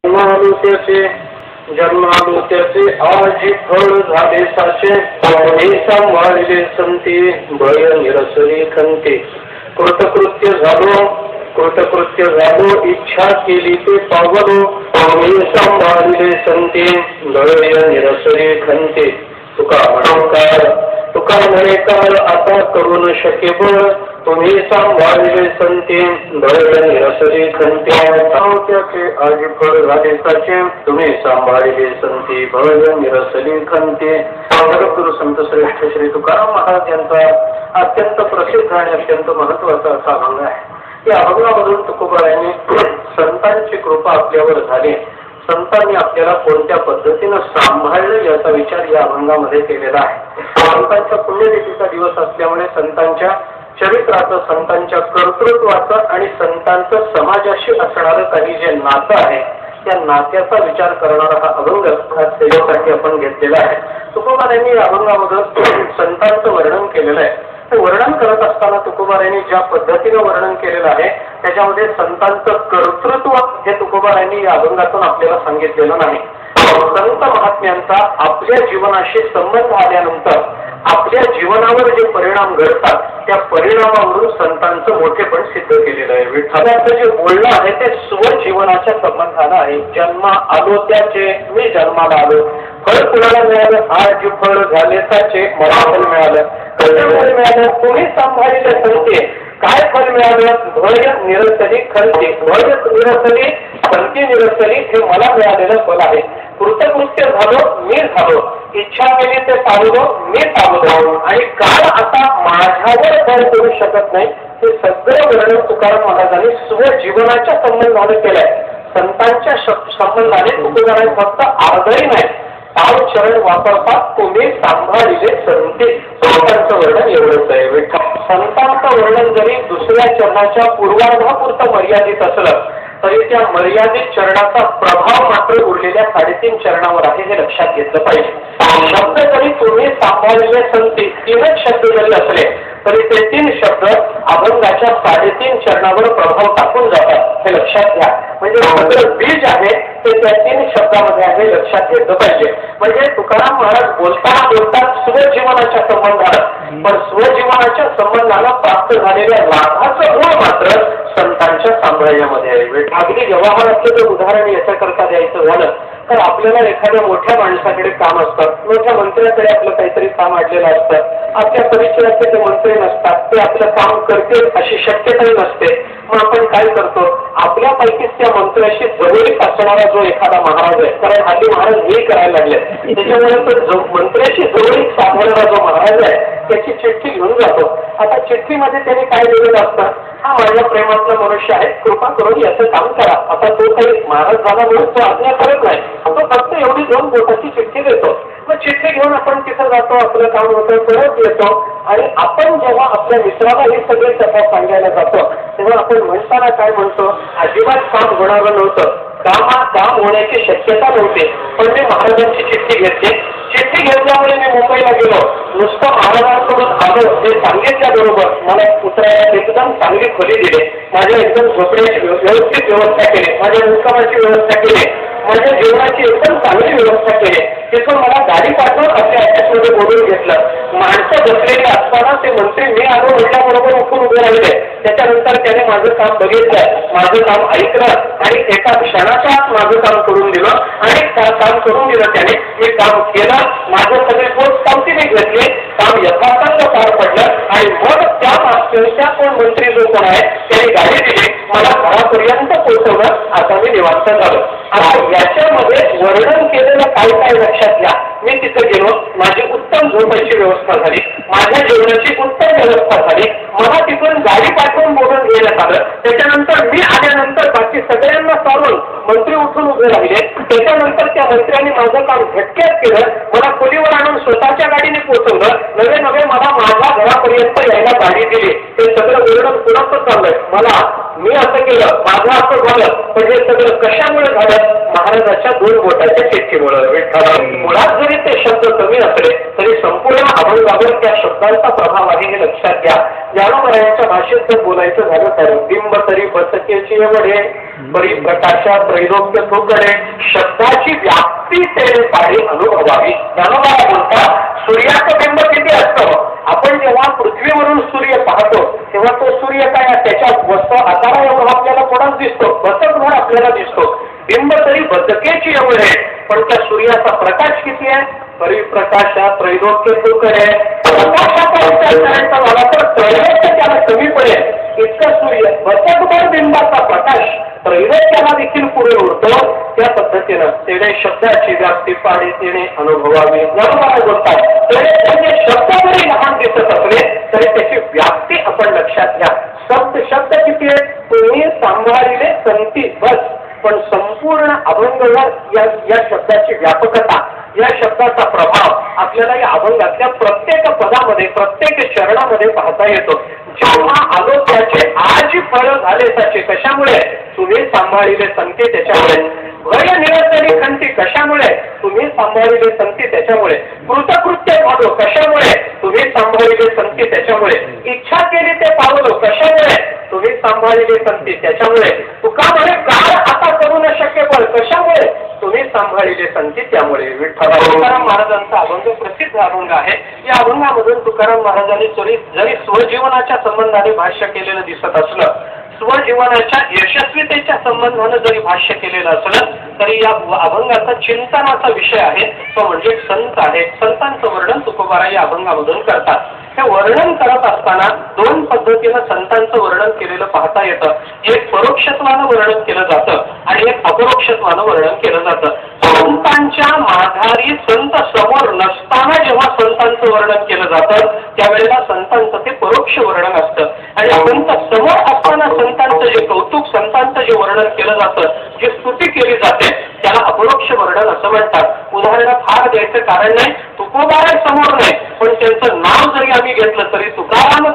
जन्मालुत्याचे जन्मालुत्याचे आजी फळ झाले साचे हे सांभाळले संती भय निरसरी खंते कृतकृत्य झालो इच्छा केली ते पावलो हे सांभाळले संती भय निरसरी खंते तुका म्हणे काळ आता करू न शके बळ तुम्ही सांभाळले संते भय निरसरी खंते त्याचे आजी फळ झाले साचे तुम्ही सांभाळले संते भय निरसरी खंते गुरु संत श्रेष्ठ श्री तुकाराम महाराज यांचा अत्यंत प्रसिद्ध आणि अत्यंत महत्वाचा असा अभंग आहे. या अभंगामधून तुकोबारायांनी संतांची कृपा आपल्यावर झाली, संतांनी आपल्याला कोणत्या पद्धतीनं सांभाळलं याचा विचार या अभंगामध्ये केलेला आहे. संतांच्या पुण्यतिथीचा दिवस असल्यामुळे संतांच्या चरित्राचं, संतांच्या कर्तृत्वाचं आणि संतांचं समाजाशी असणारं काही जे नातं आहे त्या नात्याचा विचार करणारा हा अभंग त्याच्यासाठी आपण घेतलेला आहे. तुकोबारायांनी या अभंगामधून संतांचं वर्णन केलेलं आहे. वर्णन करत असताना तुकोबारायांनी ज्या पद्धतीनं वर्णन केलेलं आहे त्याच्यामध्ये संतांचं कर्तृत्व हे तुकोबारायांनी या अभंगातून आपल्याला सांगितलेलं नाही. संत महात्म्यांचा आपल्या जीवनाशी संबंध आल्यानंतर आपल्या जीवनावर जे परिणाम घडतात त्या परिणामावरून संतांचं मोठेपण सिद्ध केलेलं आहे. विठ्ठलाचं जे बोलणं आहे ते स्वजीवनाच्या संबंधानं आहे. जन्मा आलो त्याचे मी जन्माला आलो, फळ कुणाला मिळालं आज फळ झाले त्याचे मला फळ मिळालं. कसं फळ मिळालं? तुम्ही सांभाळले संते. काय फल मिळालं? भय निरसरी खंते. भय निरसरी खंती निरसरी हे मला मिळालेलं फल आहे. कृतकृत्य झालो मी झालो, इच्छा केली ते पावलो मी पावलो आणि काळ आता माझ्यावर फळ करू शकत नाही. हे सगळं वर्णन तुकाराम महाराजांनी स्वजीवनाच्या संबंधाने केलंय. संतांच्या संबंधाने तुकोबाराय फक्त आदरी नाही ताव चरण वापरतात तुम्ही सांभाळले संते. संतांचं वर्णन एवढंच आहे. संतांचं वर्णन जरी दुसऱ्या चरणाच्या पूर्वार्धापुरतं मर्यादित असलं तरी त्या मर्यादित चरणाचा प्रभाव मात्र उरलेल्या 3.5 चरणावर आहे हे लक्षात घेतलं पाहिजे. शब्द जरी तुम्ही सांभाळलेले संते 3च शब्द जरी असले तरी ते 3 शब्द अभंगाच्या 3.5 चरणावर प्रभाव टाकून जातात हे लक्षात घ्या. म्हणजे सगळं बीज आहे ते त्या 3 शब्दामध्ये आहे लक्षात घेतलं पाहिजे. म्हणजे तुकाराम महाराज बोलतात स्वजीवनाच्या संबंधानं, पण स्वजीवनाच्या संबंधानं प्राप्त झालेल्या लाभाचं मूळ मात्र संतांच्या सांभाळण्यामध्ये आहे. अगदी व्यवहारातलं जर उदाहरण याच्याकरता द्यायचं झालं तर आपल्याला एखाद्या मोठ्या माणसाकडे काम असतं, मोठ्या मंत्र्याकडे आपलं काहीतरी काम अडलेलं असतं, आपल्या परिचयाचे ते मंत्री नसतात, ते आपलं काम करतील अशी शक्यताही नसते. मग आपण काय करतो? आपल्यापैकीच त्या मंत्र्याशी जवळीक असणारा जो एखादा महाराज आहे, कारण हल्ली महाराज हे करायला लागले, त्याच्यामुळे तो मंत्र्याशी जवळीक साधणारा जो महाराज आहे त्याची चिठ्ठी घेऊन जातो. आता चिठ्ठीमध्ये त्याने काय दिलेलं असतं? हा माझ्या प्रेमातला मनुष्य आहे, कृपा करून याचं काम करा. आता तो काही महाराज झाला म्हणून तो आज्ञा करत नाही, तो फक्त एवढी 2 बोटाची चिठ्ठी देतो. मग चिठ्ठी घेऊन आपण तिथं जातो, आपलं काम होतं, परत येतो आणि आपण जेव्हा आपल्या मित्राला हे सगळे कथा सांगायला जातो तेव्हा आपण म्हणताना काय म्हणतो? अजिबात काम होणारं नव्हतं, काम होण्याची शक्यता नव्हती, पण मी महाराजांची चिठ्ठी घेतली. चिठ्ठी घेतल्यामुळे मी मुंबईला गेलो, नुसतं महाराजांकडून आलो हे सांगितल्याबरोबर मला उतरायला एकदम चांगली खोली दिली, माझ्या एकदम झोपण्याची व्यवस्थित व्यवस्था केली, माझ्या मुक्कामाची व्यवस्था केली, माझ्या जीवनाची एकदम चांगली व्यवस्था केली. तिथून मला गाडी पाठवून आपल्या ऑफिसमध्ये बोलून घेतलं. माणसं बसलेली असताना ते मंत्री मी आलो म्हटल्याबरोबर उठून उभे राहिले. त्याच्यानंतर त्याने माझं काम बघितलं, माझं काम ऐकलं आणि एका क्षणाच्या आत माझं काम करून दिलं आणि काम करून दिलं त्याने. मी काम केलं, माझं सगळे पोस्ट कामती मी घेतले, काम यथार्थांत पार पडलं आणि मग त्या कोण मंत्री जो कोण आहे त्याने गाडी दिली, मला घरापर्यंत पोहोचवलं. आता मी निवांत झालो. आता याच्यामध्ये वर्णन केलेलं काय काय लक्षात घ्या. मी तिथं गेलो, माझी उत्तम झोपायची व्यवस्था झाली, माझ्या जेवणाची उत्तम व्यवस्था झाली, मला तिथून गाडी पाठवून बोलून घेण्यात आलं. त्याच्यानंतर मी आल्यानंतर बाकी सगळ्यांना चालून मंत्री उठून उभे राहिले. त्याच्यानंतर त्या मंत्र्यांनी माझं काम झटक्यात केलं, मला खोलीवर आणून स्वतःच्या गाडीने पोहोचवलं. नवे मला माझ्या घरापर्यंत यायला गाडी दिली. ते सगळं वर्णन पुढंच चाललंय. मला मी असं केलं, माझं असं झालं, पण हे सगळं कशामुळे झालं? महाराजाच्या 2 बोटाच्या चिठ्ठीमुळे. विठ्ठला मुळात जरी ते शब्द कमी असले तरी संपूर्ण अभंगावर त्या शब्दांचा प्रभाव आहे हे लक्षात घ्या. ज्ञानोबरायांच्या भाषेत जर बोलायचं झालं तर बिंब तरी बसकेची एवढे परिप्रकाशा त्रैलोक्य तुकडे शब्दाची व्याप्ती तेने पाडी अनुभवावी. ज्ञानोबा बोलतात सूर्याचं बिंब किती असतं? आपण जेव्हा पृथ्वीवरून सूर्य पाहतो तेव्हा तो सूर्य काय त्याच्या वस्तू आकारा एवढा आपल्याला कोणाच दिसतो, बसकभर आपल्याला दिसतो. बिंब तरी बसकेची एवढे, पण त्या सूर्याचा प्रकाश किती आहे? परिप्रकाशा त्रैलोक्य तुकडे. प्रकाशाचा विचार करायचा मला तर त्रैलोक्य त्याला कमी पडेल इतका सूर्य बसकभर बिंबाचा प्रकाश त्रैलोक्याला देखील पुढे उडतो. त्या पद्धतीनं तेने शब्दाची व्याप्ती पाडी तेने अनुभवावी. ज्ञानोबा बोलतात तेने शब्द जरी लहान दिसत असले तरी त्याची व्याप्ती आपण लक्षात घ्या. शब्द किती आहे? तुम्ही सांभाळले संती बस, पण संपूर्ण अभंगावर या शब्दाची व्यापकता, या शब्दाचा प्रभाव आपल्याला या अभंगातल्या प्रत्येक पदामध्ये प्रत्येक चरणामध्ये पाहता येतो. जेव्हा आलो त्याचे आज फळ झाले त्याचे कशामुळे? तुम्ही सांभाळिले संती त्याच्यामुळे. भय निरसली खंती कशामुळे? तुम्ही सांभाळिले संती त्याच्यामुळे. कृतकृत्य झालो कशामुळे? तुम्ही सांभाळिले संती त्याच्यामुळे. इच्छा केली ते पावलो कशामुळे? तुम्ही सांभाळिले संती त्याच्यामुळे. तुका म्हणे काळ आता करू न शक्य पण कशामुळे? तुम्ही सांभाळिले संती त्यामुळे. विठ्ठल तुकाराम महाराजांचा अभंग प्रसिद्ध अभंग आहे. या अभंगामधून तुकाराम महाराजांनी जरी स्वजीवनाच्या संबंधाने भाष्य केलेलं दिसत असलं, स्वजीवनाच्या यशस्वीतेच्या संबंधानं जरी भाष्य केलेलं असलं तरी या अभंगाचा चिंतनाचा विषय आहे तो म्हणजे संत आहे. संतांचं वर्णन तुकोबाराय या अभंगामधून करतात. हे वर्णन करत असताना 2 पद्धतीनं संतांचं वर्णन केलेलं पाहता येतं. एक परोक्षत्वानं वर्णन केलं जातं आणि एक अपरोक्षत्वानं वर्णन केलं जातं. संतांच्या माघारी संत समोर नसताना जेव्हा संतांचं वर्णन केलं जातं त्यावेळेला संतांचं ते परोक्ष वर्णन असतं आणि संत समोर असताना संतांचं जे कौतुक, संतांचं जे वर्णन केलं जातं, जी स्तुती केली जाते त्याला अपरोक्ष वर्णन असं म्हणतात. उदाहरण फार द्यायचं कारण नाही, तुकोबाराय समोर नाही पण त्यांचं नाव जरी आम्ही घेतलं तरी तुकाराम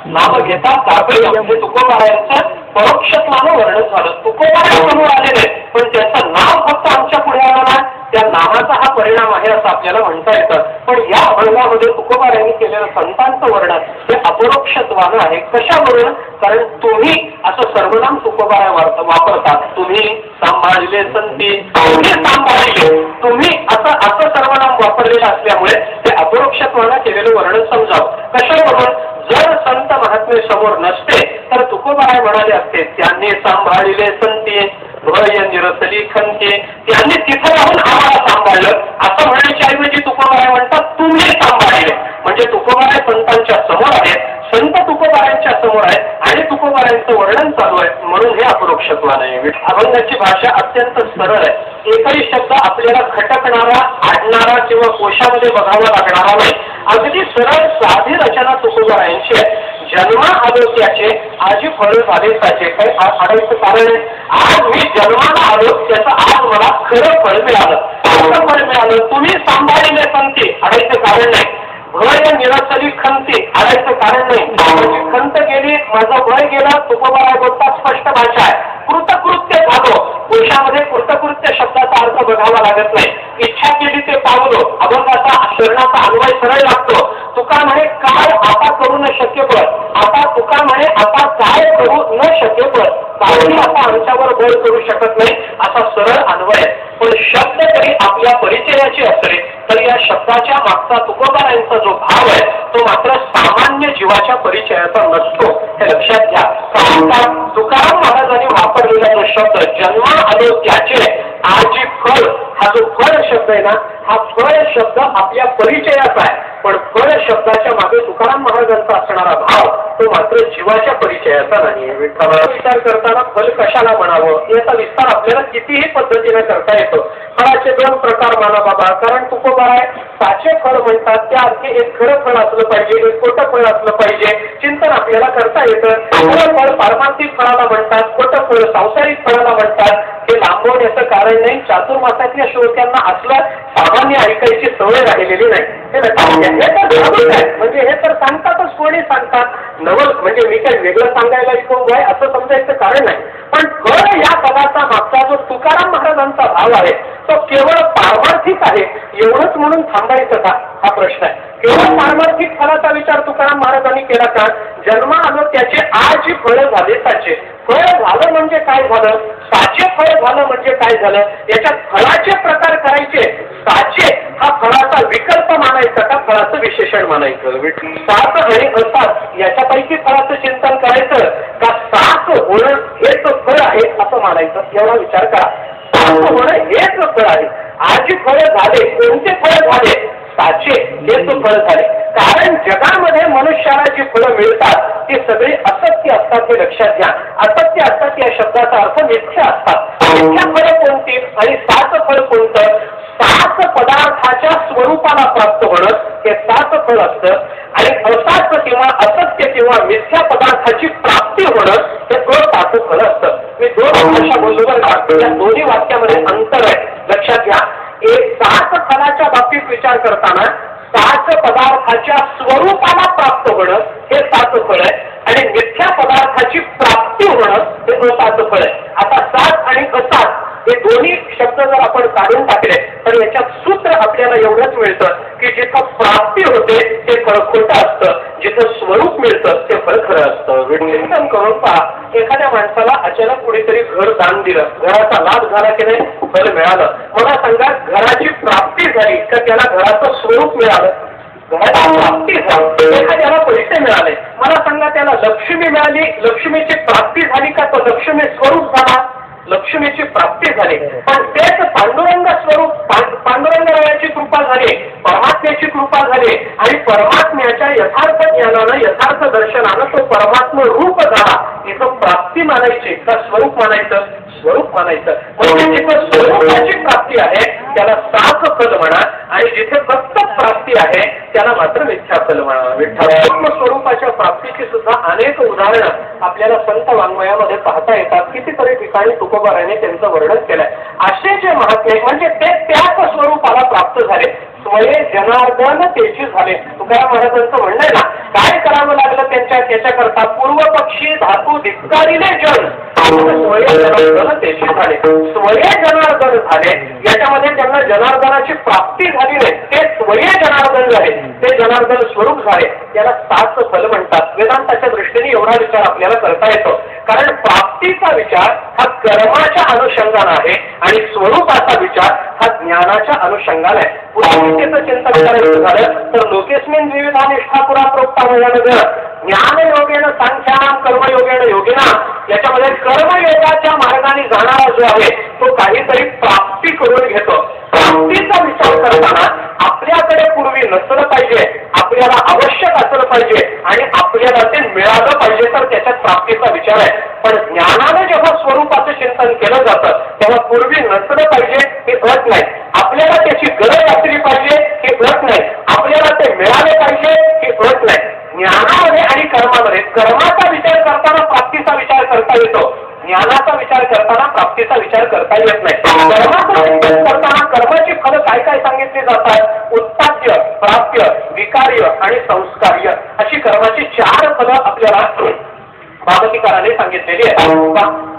नाव घेतात तारपळी म्हणजे तुकोबारायांचं परोक्षत्वानं वर्णन झालं. तुकोबाराय समोर आले नाही पण त्यांचं नाव फक्त आमच्या पुढे आलं ना, त्या नावाचा हा परिणाम आहे असं आपल्याला म्हणता येतं. पण या अभंगामध्ये तुकोबारायांनी केलेलं संतांचं वर्णन हे अपरोक्षत्वानं आहे. कशावरून? कारण तुम्ही असं सर्वनाम तुकोबाराय वापरतात. तुम्ही सांभाळले संती, तुम्ही सांभाळले, तुम्ही असं सर्वनाम वापरलेलं असल्यामुळे ते अपरोक्षत्वानं केलेलं वर्णन समजावं. कशावरून? जर संत महात्मे समोर नसते तर तुकोबाराय म्हणाले असते त्यांनी सांभाळले संती भय निरसली खंती, त्यांनी तिथं राहून आम्हाला सांभाळलं असं म्हणण्याच्या ऐवजी तुकोबाराय म्हणतात तुम्ही सांभाळले. म्हणजे तुकोबाराय संतांच्या समोर आहेत, संत तुकोबारायांच्या समोर आहेत आणि तुकोबारायांचं वर्णन चालू आहे म्हणून हे अपरोक्षत्वानं आहे. अभंगाची भाषा अत्यंत सरळ आहे. एकही शब्द आपल्याला खटकणारा, आडणारा किंवा कोशामध्ये बघावा लागणारा नाही. अगदी सरळ साधी रचना तुकोबारायांची आहे. जन्मा आलो त्याचे आजी फळ झाले त्याचे काही आढायचं कारण आहे. आज मी जन्माला आलो त्याचं आज मला खरं फळ मिळालं. खरं फळ मिळालं. तुम्ही सांभाळले संती आढायचं कारण नाही. भय निरसली खंती आढायचं कारण नाही. माझी खंत गेली, माझं भय गेलं. तुकोबाराय बोलतात स्पष्ट भाषा आहे. कृतकृत्य झालो. कोशामध्ये कृतकृत्य शब्दाचा अर्थ बघावा लागत नाही. इच्छा केली ते पावलो. अभंगाचा शरणाचा अन्वय सरळ लागतो. तुका म्हणे काय आता करू न शक्य पड. आता तुका म्हणे आता काय करू न शक्य पड. काही आता आमच्यावर बळ करू शकत नाही असा सरळ अन्वय. पण शब्द जरी आपल्या परिचयाची असले तर या शब्दाच्या मागचा तुकोबारायांचा जो भाव आहे तो मात्र सामान्य जीवाच्या परिचयाचा नसतो. हे लक्षात घ्या. तुकाराम महाराजांनी वापरलेला जो शब्द जन्मा आलो त्याचे आजी फळ, हा जो फळ शब्द आहे ना, हा फळ शब्द आपल्या परिचयाचा आहे. पण फळ शब्दाच्या मागे तुकाराम महाराजांचा असणारा भाव तो मात्र जीवाच्या परिचयाचा नाही. विचार करताना फल कशाला म्हणावं याचा विस्तार आपल्याला कितीही पद्धतीने करता येतो. फळाचे 2 प्रकार माना बाबा. कारण तुकोबाराय साचे फळ म्हणतात त्या अर्थी एक खरं फळ असलं पाहिजे, एक खोटं फळ असलं पाहिजे. चिंतन आपल्याला करता येतं. खरं फळ पारमार्थिक फळाला म्हणतात, खोटं फळ सांसारिक फळाला म्हणतात. हे लांबवण्याचं कारण नाही. चातुर्मासातल्या श्रोत्यांना असलं सामान्य ऐकायची सवय राहिलेली नाही. हे तर चालूच आहे. म्हणजे हे तर सांगतातच, कोणी सांगतात. नवल म्हणजे मी काही वेगळं सांगायला इच्छुक आहे असं समजायचं कारण नाही. पण फळ या पदाचा मागचा जो तुकाराम महाराजांचा भाव आहे तो केवळ पारमार्थिक आहे एवढंच म्हणून थांबायचं का, हा प्रश्न आहे. केवळ पारमार्थिक फळाचा विचार तुकाराम महाराजांनी केला का? जन्म आलं त्याचे आज फळ झाले त्याचे. फळ झालं म्हणजे काय झालं, साचे फळ झालं म्हणजे काय झालं, याच्यात फळाचे प्रकार करायचे. साचे हा फळाचा विकल्प मानायचा का फळाचं विशेषण मानायचं? सात आणि असाच याच्यापैकी फळाचं चिंतन करायचं का सात होणं हेच फळ आहे असं मानायचं? एवढा विचार करा. सात होणं हेच फळ आहे. आज फळ झाले, कोणते फळ झाले? साचे हेच फळ झाले. कारण जगामध्ये मनुष्याला जी फळं मिळतात ती सगळी असत्य असतात हे लक्षात घ्या. असत्य असतात या शब्दाचा अर्थ मिथ्या असतात. मिथ्या फळं कोणती आणि सात फळ कोणतं? सात पदार्थाच्या स्वरूपाला प्राप्त होणं हे सात फळ असतं आणि असाच किंवा असत्य किंवा मिथ्या पदार्थाची प्राप्ती होणं हे सात फळ असतं. मी दोन भाषा बोललो बरं का, या दोन्ही वाक्यामध्ये अंतर आहे लक्षात घ्या. एक सात फळाच्या बाबतीत विचार करताना सात पदार्थाच्या स्वरूपाला प्राप्त होणं हे सात फळ आहे आणि मिथ्या पदार्थाची प्राप्ती होणं हे असात फळ आहे. आता सात आणि असात हे दोन्ही शब्द जर आपण काढून टाकले तर याच्यात सूत्र आपल्याला एवढंच मिळतं की जिथं प्राप्ती होते ते फळ खोटं असतं, जिथं स्वरूप मिळतं ते फळ खरं असतं. चिंतन करून पहा, एखाद्या माणसाला अचानक कुणीतरी घर दान दिलं, घराचा लाभ झाला की नाही, फळ मिळालं. मला सांगा घराची प्राप्ती झाली का त्याला घराचं स्वरूप मिळालं? घराची प्राप्ती झाली. एखाद्याला पैसे मिळाले, मला सांगा त्याला लक्ष्मी मिळाली, लक्ष्मीची प्राप्ती झाली का तो लक्ष्मी स्वरूप झाला? लक्ष्मीची प्राप्ती झाली. पण तेच पांडुरंग स्वरूप, पांडुरंगरायाची कृपा झाली, परमात्म्याची कृपा झाली आणि परमात्म्याच्या यथार्थ ज्ञानानं यथार्थ दर्शनानं तो परमात्मा रूप झाला. इथं प्राप्ती मानायची का स्वरूप मानायचं? स्वरूप मानायचं. म्हणजे जिथं स्वरूपाची प्राप्ती आहे त्याला सात फल म्हणा आणि जिथे फक्त प्राप्ती आहे त्याला मात्र मिथ्या फल म्हणा. विठ्ठल स्वरूपाच्या प्राप्तीची सुद्धा अनेक उदाहरणं आपल्याला संत वाङ्मयामध्ये पाहता येतात. कितीतरी ठिकाणी तुकोबाराने त्यांचं वर्णन केलंय. असे जे महात्मे म्हणजे ते त्याच स्वरूपाला प्राप्त झाले, स्वये जनार्दन तेची झाले. तुकाराम महाराजांचं म्हणणं आहे ना, काय करावं लागलं त्याच्याकरता? पूर्व पक्षी धातू धिक्कारिले जन स्वये जनार्दन तेची झाले. स्वये जनार्दन झाले याच्यामध्ये त्यांना जनार्दनाची प्राप्ती झाली नाही, ते स्वये जनार्दन झाले, ते जनार्दन स्वरूप झाले. त्याला सात फल म्हणतात. वेदांताच्या दृष्टीने एवढा विचार आपल्याला करता येतो. कारण प्राप्तीचा विचार हा कर्माच्या अनुषंगाने आहे आणि स्वरूपाचा विचार हा ज्ञानाच्या अनुषंगाने आहे. पुराणिकेचं चिंतन करायचं झालं तर लोकेस्मिन द्विविधा निष्ठा पुरा प्रोक्ता ज्ञान योगेन सांख्यानाम कर्मयोगेन योगिना. याच्यामध्ये कर्मयोगाच्या मार्गाने जाणारा जो आहे तो काहीतरी प्राप्ती करून घेतो. प्राप्तीचा विचार करताना आपल्याकडे पूर्वी नसलं पाहिजे, आपल्याला आवश्यक असलं पाहिजे आणि आपल्याला ते मिळालं पाहिजे तर त्याच्यात प्राप्तीचा विचार आहे. पण ज्ञानानं जेव्हा स्वरूपाचं चिंतन केलं जातं तेव्हा पूर्वी नसलं पाहिजे हे अट नाही, आपल्याला त्याची गरज असली पाहिजे हे अट नाही, आपल्याला ते मिळाले पाहिजे हे अट नाही. ज्ञानामध्ये आणि कर्मामध्ये कर्माचा विचार करताना प्राप्तीचा विचार करता येतो, ज्ञानाचा विचार करताना प्राप्तीचा विचार करता येत नाही. कर्माचा विचार करताना कर्माची फलं काय काय सांगितली जातात? उत्पाद्य, प्राप्य, विकार्य आणि संस्कार्य अशी कर्माची चार फलं आपल्याला भागवतिकाराने सांगितलेली आहे.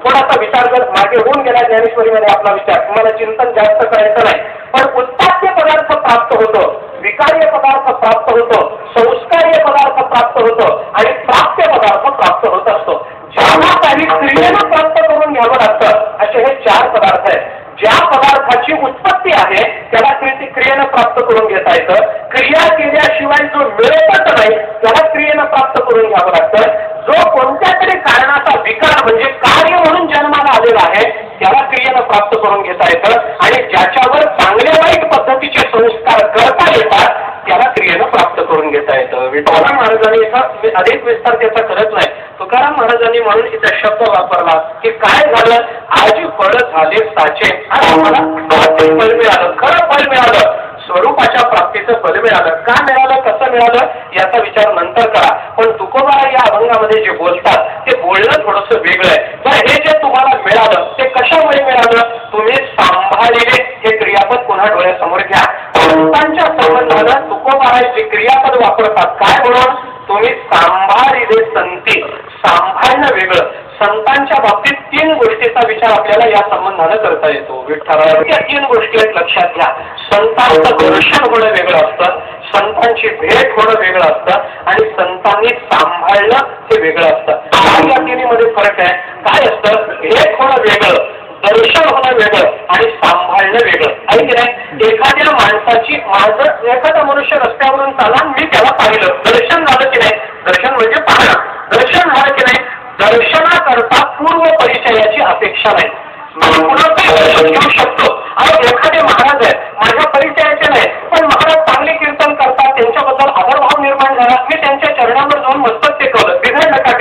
थोडासा विचार जर मागे होऊन गेला ज्ञानेश्वरीमध्ये आपला विचार, तुम्हाला चिंतन जास्त करायचं नाही. पण उत्पाद्य पदार्थ प्राप्त होतो, विकार्य पदार्थ प्राप्त होतो, संस्कार्य पदार्थ प्राप्त होतो आणि प्राप्य पदार्थ प्राप्त होत असतो. ज्याला काही क्रियेनं प्राप्त करून घ्यावं लागतं असे हे चार पदार्थ आहेत. ज्या पदार्थाची उत्पत्ती आहे त्याला क्रियेनं प्राप्त करून घेता येतं. क्रिया केल्याशिवाय जो मिळतच नाही त्याला क्रियेनं प्राप्त करून घ्यावं लागतं. जो कोणत्या तरी कारणाचा विकार म्हणजे कार्य म्हणून जन्माला आलेला आहे त्याला क्रियेनं प्राप्त करून घेता येतं आणि ज्याच्यावर चांगल्या वाईट पद्धतीचे संस्कार करता येतात त्याला क्रियेनं प्राप्त करून घेता येतं. तुकाराम महाराजांनी इथं अधिक विस्तार त्याचा करत नाही. तुकाराम महाराजांनी म्हणून इथं शब्द वापरला की काय झालं, आज फळ झाले साचे. आज मला फळ मिळालं, खरं फळ मिळालं, स्वरूपाच्या प्राप्तीचं फल मिळालं. का मिळालं, कसं मिळालं याचा विचार नंतर करा. पण तुकोबा या अभंगामध्ये जे बोलतात ते बोलणं थोडंसं वेगळं आहे. तर हे जे तुम्हाला मिळालं ते कशामुळे मिळालं? तुम्ही सांभाळले हे क्रियापद पुन्हा डोळ्यासमोर घ्या. संतांच्या संबंधानं तुकोबा महाराज जी क्रियापद वापरतात काय म्हणून, तुम्ही सांभाळिले संती, सांभाळणं वेगळं. संतांच्या बाबतीत 3 गोष्टीचा विचार आपल्याला या संबंधानं करता येतो. विठ्ठला त्या 3 गोष्टी आहेत, लक्षात घ्या. संतांचं दर्शन होणं वेगळं असतं, संतांची भेट होणं वेगळं असतं आणि संतांनी सांभाळणं हे वेगळं असतं. काय या तिन्हीमध्ये फरक आहे? काय असतं? भेट होणं वेगळं, दर्शन होणं वेगळं आणि सांभाळणं वेगळं. आहे की नाही? एखाद्या माणसाची, माझं एखादा मनुष्य रस्त्यावरून चाला, मी त्याला पाहिलं, दर्शन झालं की नाही? दर्शन म्हणजे पाहणं. दर्शन झालं की नाही? दर्शनाकरता पूर्व परिचयाची अपेक्षा नाही. कुणाचंही दर्शन घेऊ शकतो. आणि एखादे महाराज आहेत, माझ्या परिचयाचे नाही, पण महाराज चांगले कीर्तन करतात, त्यांच्याबद्दल आदरभाव निर्माण झाला, मी त्यांच्या चरणावर जाऊन मस्तक टेकवलं, बिघडलं का?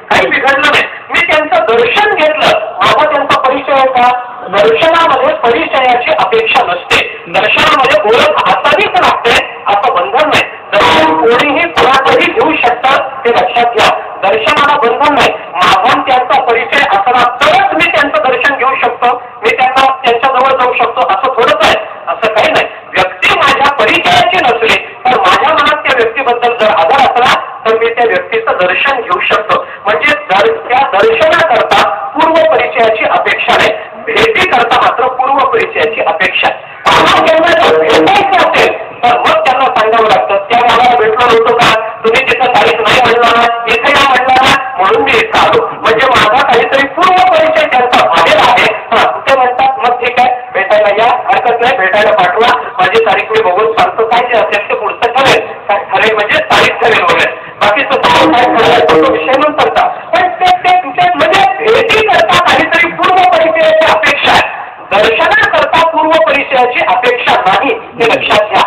काही बिघडलं नाही. मी त्यांचं दर्शन घेतलं, माझा त्यांचा परिचय होता. दर्शनामध्ये परिचयाची अपेक्षा नसते. दर्शनामध्ये ओळख असावीच लागते असं बंधन नाही. दर्शन कोणीही कोणातही घेऊ शकतात, ते लक्षात घ्या. दर्शनाला बंधन नाही. माझा त्यांचा परिचय असला तरच मी त्यांचं दर्शन घेऊ शकतो, मी त्यांना त्यांच्याजवळ जाऊ शकतो, असं थोडंच आहे. असं काही नाही. व्यक्ती माझ्या परिचयाची नसली तर माझ्या मनात त्या व्यक्तीबद्दल जर आदर असला तर मी त्या व्यक्तीचं दर्शन घेऊ शकतो. म्हणजे त्या दर्शनाकरता पूर्व परिचयाची अपेक्षा नाही, भेटी करता मात्र पूर्व परिचयाची अपेक्षा. भेटायचं असेल तर मग त्यांना सांगावं लागतं, त्या मला भेटलो नव्हतो का, तुम्ही तिथं तारीख नाही म्हणला ना, इथे या म्हणला ना, म्हणून मी इथं आलो. म्हणजे माझा काहीतरी पूर्व परिचय त्यांचा झालेला आहे. ते म्हणतात मग ठीक आहे, भेटायला या, हरकत नाही, भेटायला पाठवा, माझी तारीख मी बघून सांगतो, काय जे असेल ते पुढचं ठरेल. ठरेल म्हणजे तारीख ठरेल वगैरे, बाकीचं काय ठरवायचं तो विषय नंतरचा. पण ते म्हणजे भेटी करता काहीतरी पूर्व परिचयाची अपेक्षा आहे, दर्शनाकरता पूर्व परिचयाची अपेक्षा नाही, हे लक्षात घ्या.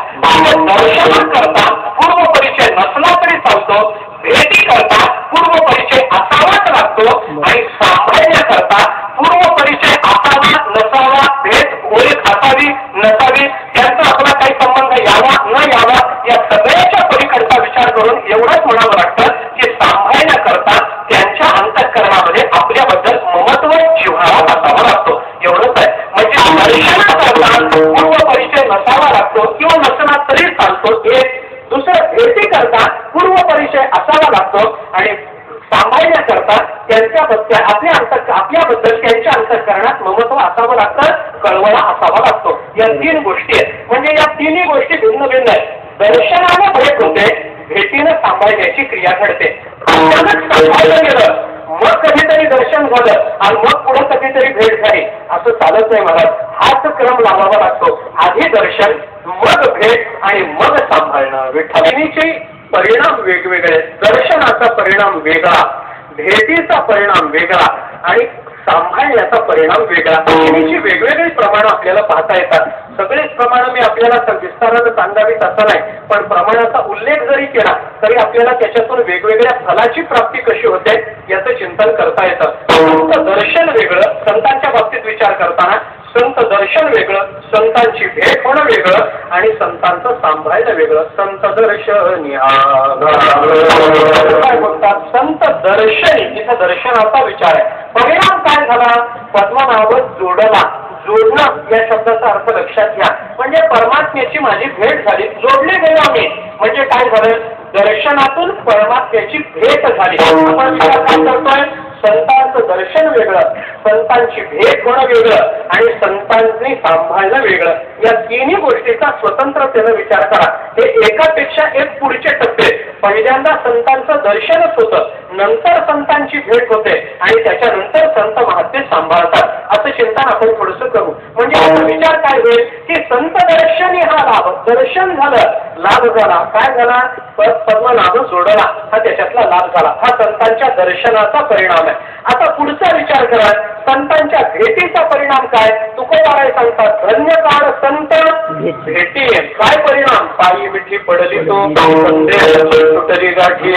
दर्शनाकरता पूर्व परिचय नसला तरी चालतो, भेटी करता पूर्व परिचय असावाच लागतो आणि सांभाळण्याकरता पूर्व परिचय असावा नसावा, भेट ओळख असावी नसावी, त्यांचा आपला काही संबंध यावा न यावा, या सगळ्याच्या पलीकडचा विचार करून एवढंच म्हणावं लागतं की सांभाळण्याकरता त्यांच्या अंतःकरणामध्ये आपल्याबद्दल ममत्व जिव्हाळा असावा लागतो. एवढंच आहे. म्हणजे दर्शनाकरता पूर्व परिचय नसावा लागतो किंवा नसला तरी चालतो. एक दुसरं, भेटी करता पूर्व परिचय असावा लागतो आणि सांभाळण्याकरता त्यांच्याबद्दल आपल्याबद्दल त्यांच्या अंतःकरणात ममत्व असावं लागतं, कळवळा असावा लागतो. या 3 गोष्टी आहेत. म्हणजे या 3ही गोष्टी भिन्न भिन्न आहेत. दर्शनाने भेट होते, भेटीनं सांभाळण्याची क्रिया घडते. अचानक सांभाळलं गेलं, मग कधीतरी दर्शन झालं आणि मग पुढे कधीतरी भेट झाली, असं चालत नाही महाराज. हाच क्रम लावावा लागतो. आधी दर्शन, मग भेट आणि मग सांभाळणं. विठ्ठलाचे परिणाम वेगवेगळे. दर्शनाचा परिणाम वेगळा, भेटीचा परिणाम वेगळा आणि सांभाळण्याचा परिणाम वेगळा. तिन्हीची वेगवेगळी प्रमाण आपल्याला पाहता येतात. सगळेच प्रमाण मी आपल्याला विस्तारानं सांगावीत असं नाही, पण प्रमाणाचा उल्लेख जरी केला तरी आपल्याला त्याच्यातून वेगवेगळ्या फलाची प्राप्ती कशी होते याचं चिंतन करता येतं. संत दर्शन वेगळं, संतांच्या बाबतीत विचार करताना संत दर्शन वेगळं, संतांची भेट होणं वेगळं आणि संतांचं सांभाळणं वेगळं. संत दर्शनी काय बोलतात? संत दर्शनी, इथं दर्शनाचा विचार आहे. परिणाम काय झाला? पद्मनाभ जोडला. जोडणं या शब्दाचा अर्थ लक्षात घ्या. म्हणजे परमात्म्याची माझी भेट झाली, जोडले गेलो आम्ही. म्हणजे काय झालं? दर्शनातून परमात्म्याची भेट झाली. आपण काय करतोय? संतांचं दर्शन वेगळं, संतांची भेट होणं वेगळं आणि संतांनी सांभाळणं वेगळं. या 3ही गोष्टीचा स्वतंत्रतेनं विचार करा. हे एकापेक्षा एक पुढचे टप्पे. पहिल्यांदा संतांचं दर्शनच होतं, नंतर संतांची भेट होते आणि त्याच्यानंतर संत महात्मे सांभाळतात. असं चिंतन आपण थोडंसं करू. म्हणजे याचा विचार काय होईल की संत दर्शनी हा लाभ, दर्शन झालं, लाभ झाला. काय झाला? पद्मनाभ जोडला, हा त्याच्यातला लाभ झाला. हा संतांच्या दर्शनाचा परिणाम आहे. आता पुढचा विचार करा, संतांच्या भेटीचा परिणाम काय? तुकोबाराय सांगतात, धन्य काळ संत भेटी. काय परिणाम? पायी मिठी पडली तो सुटली गाठी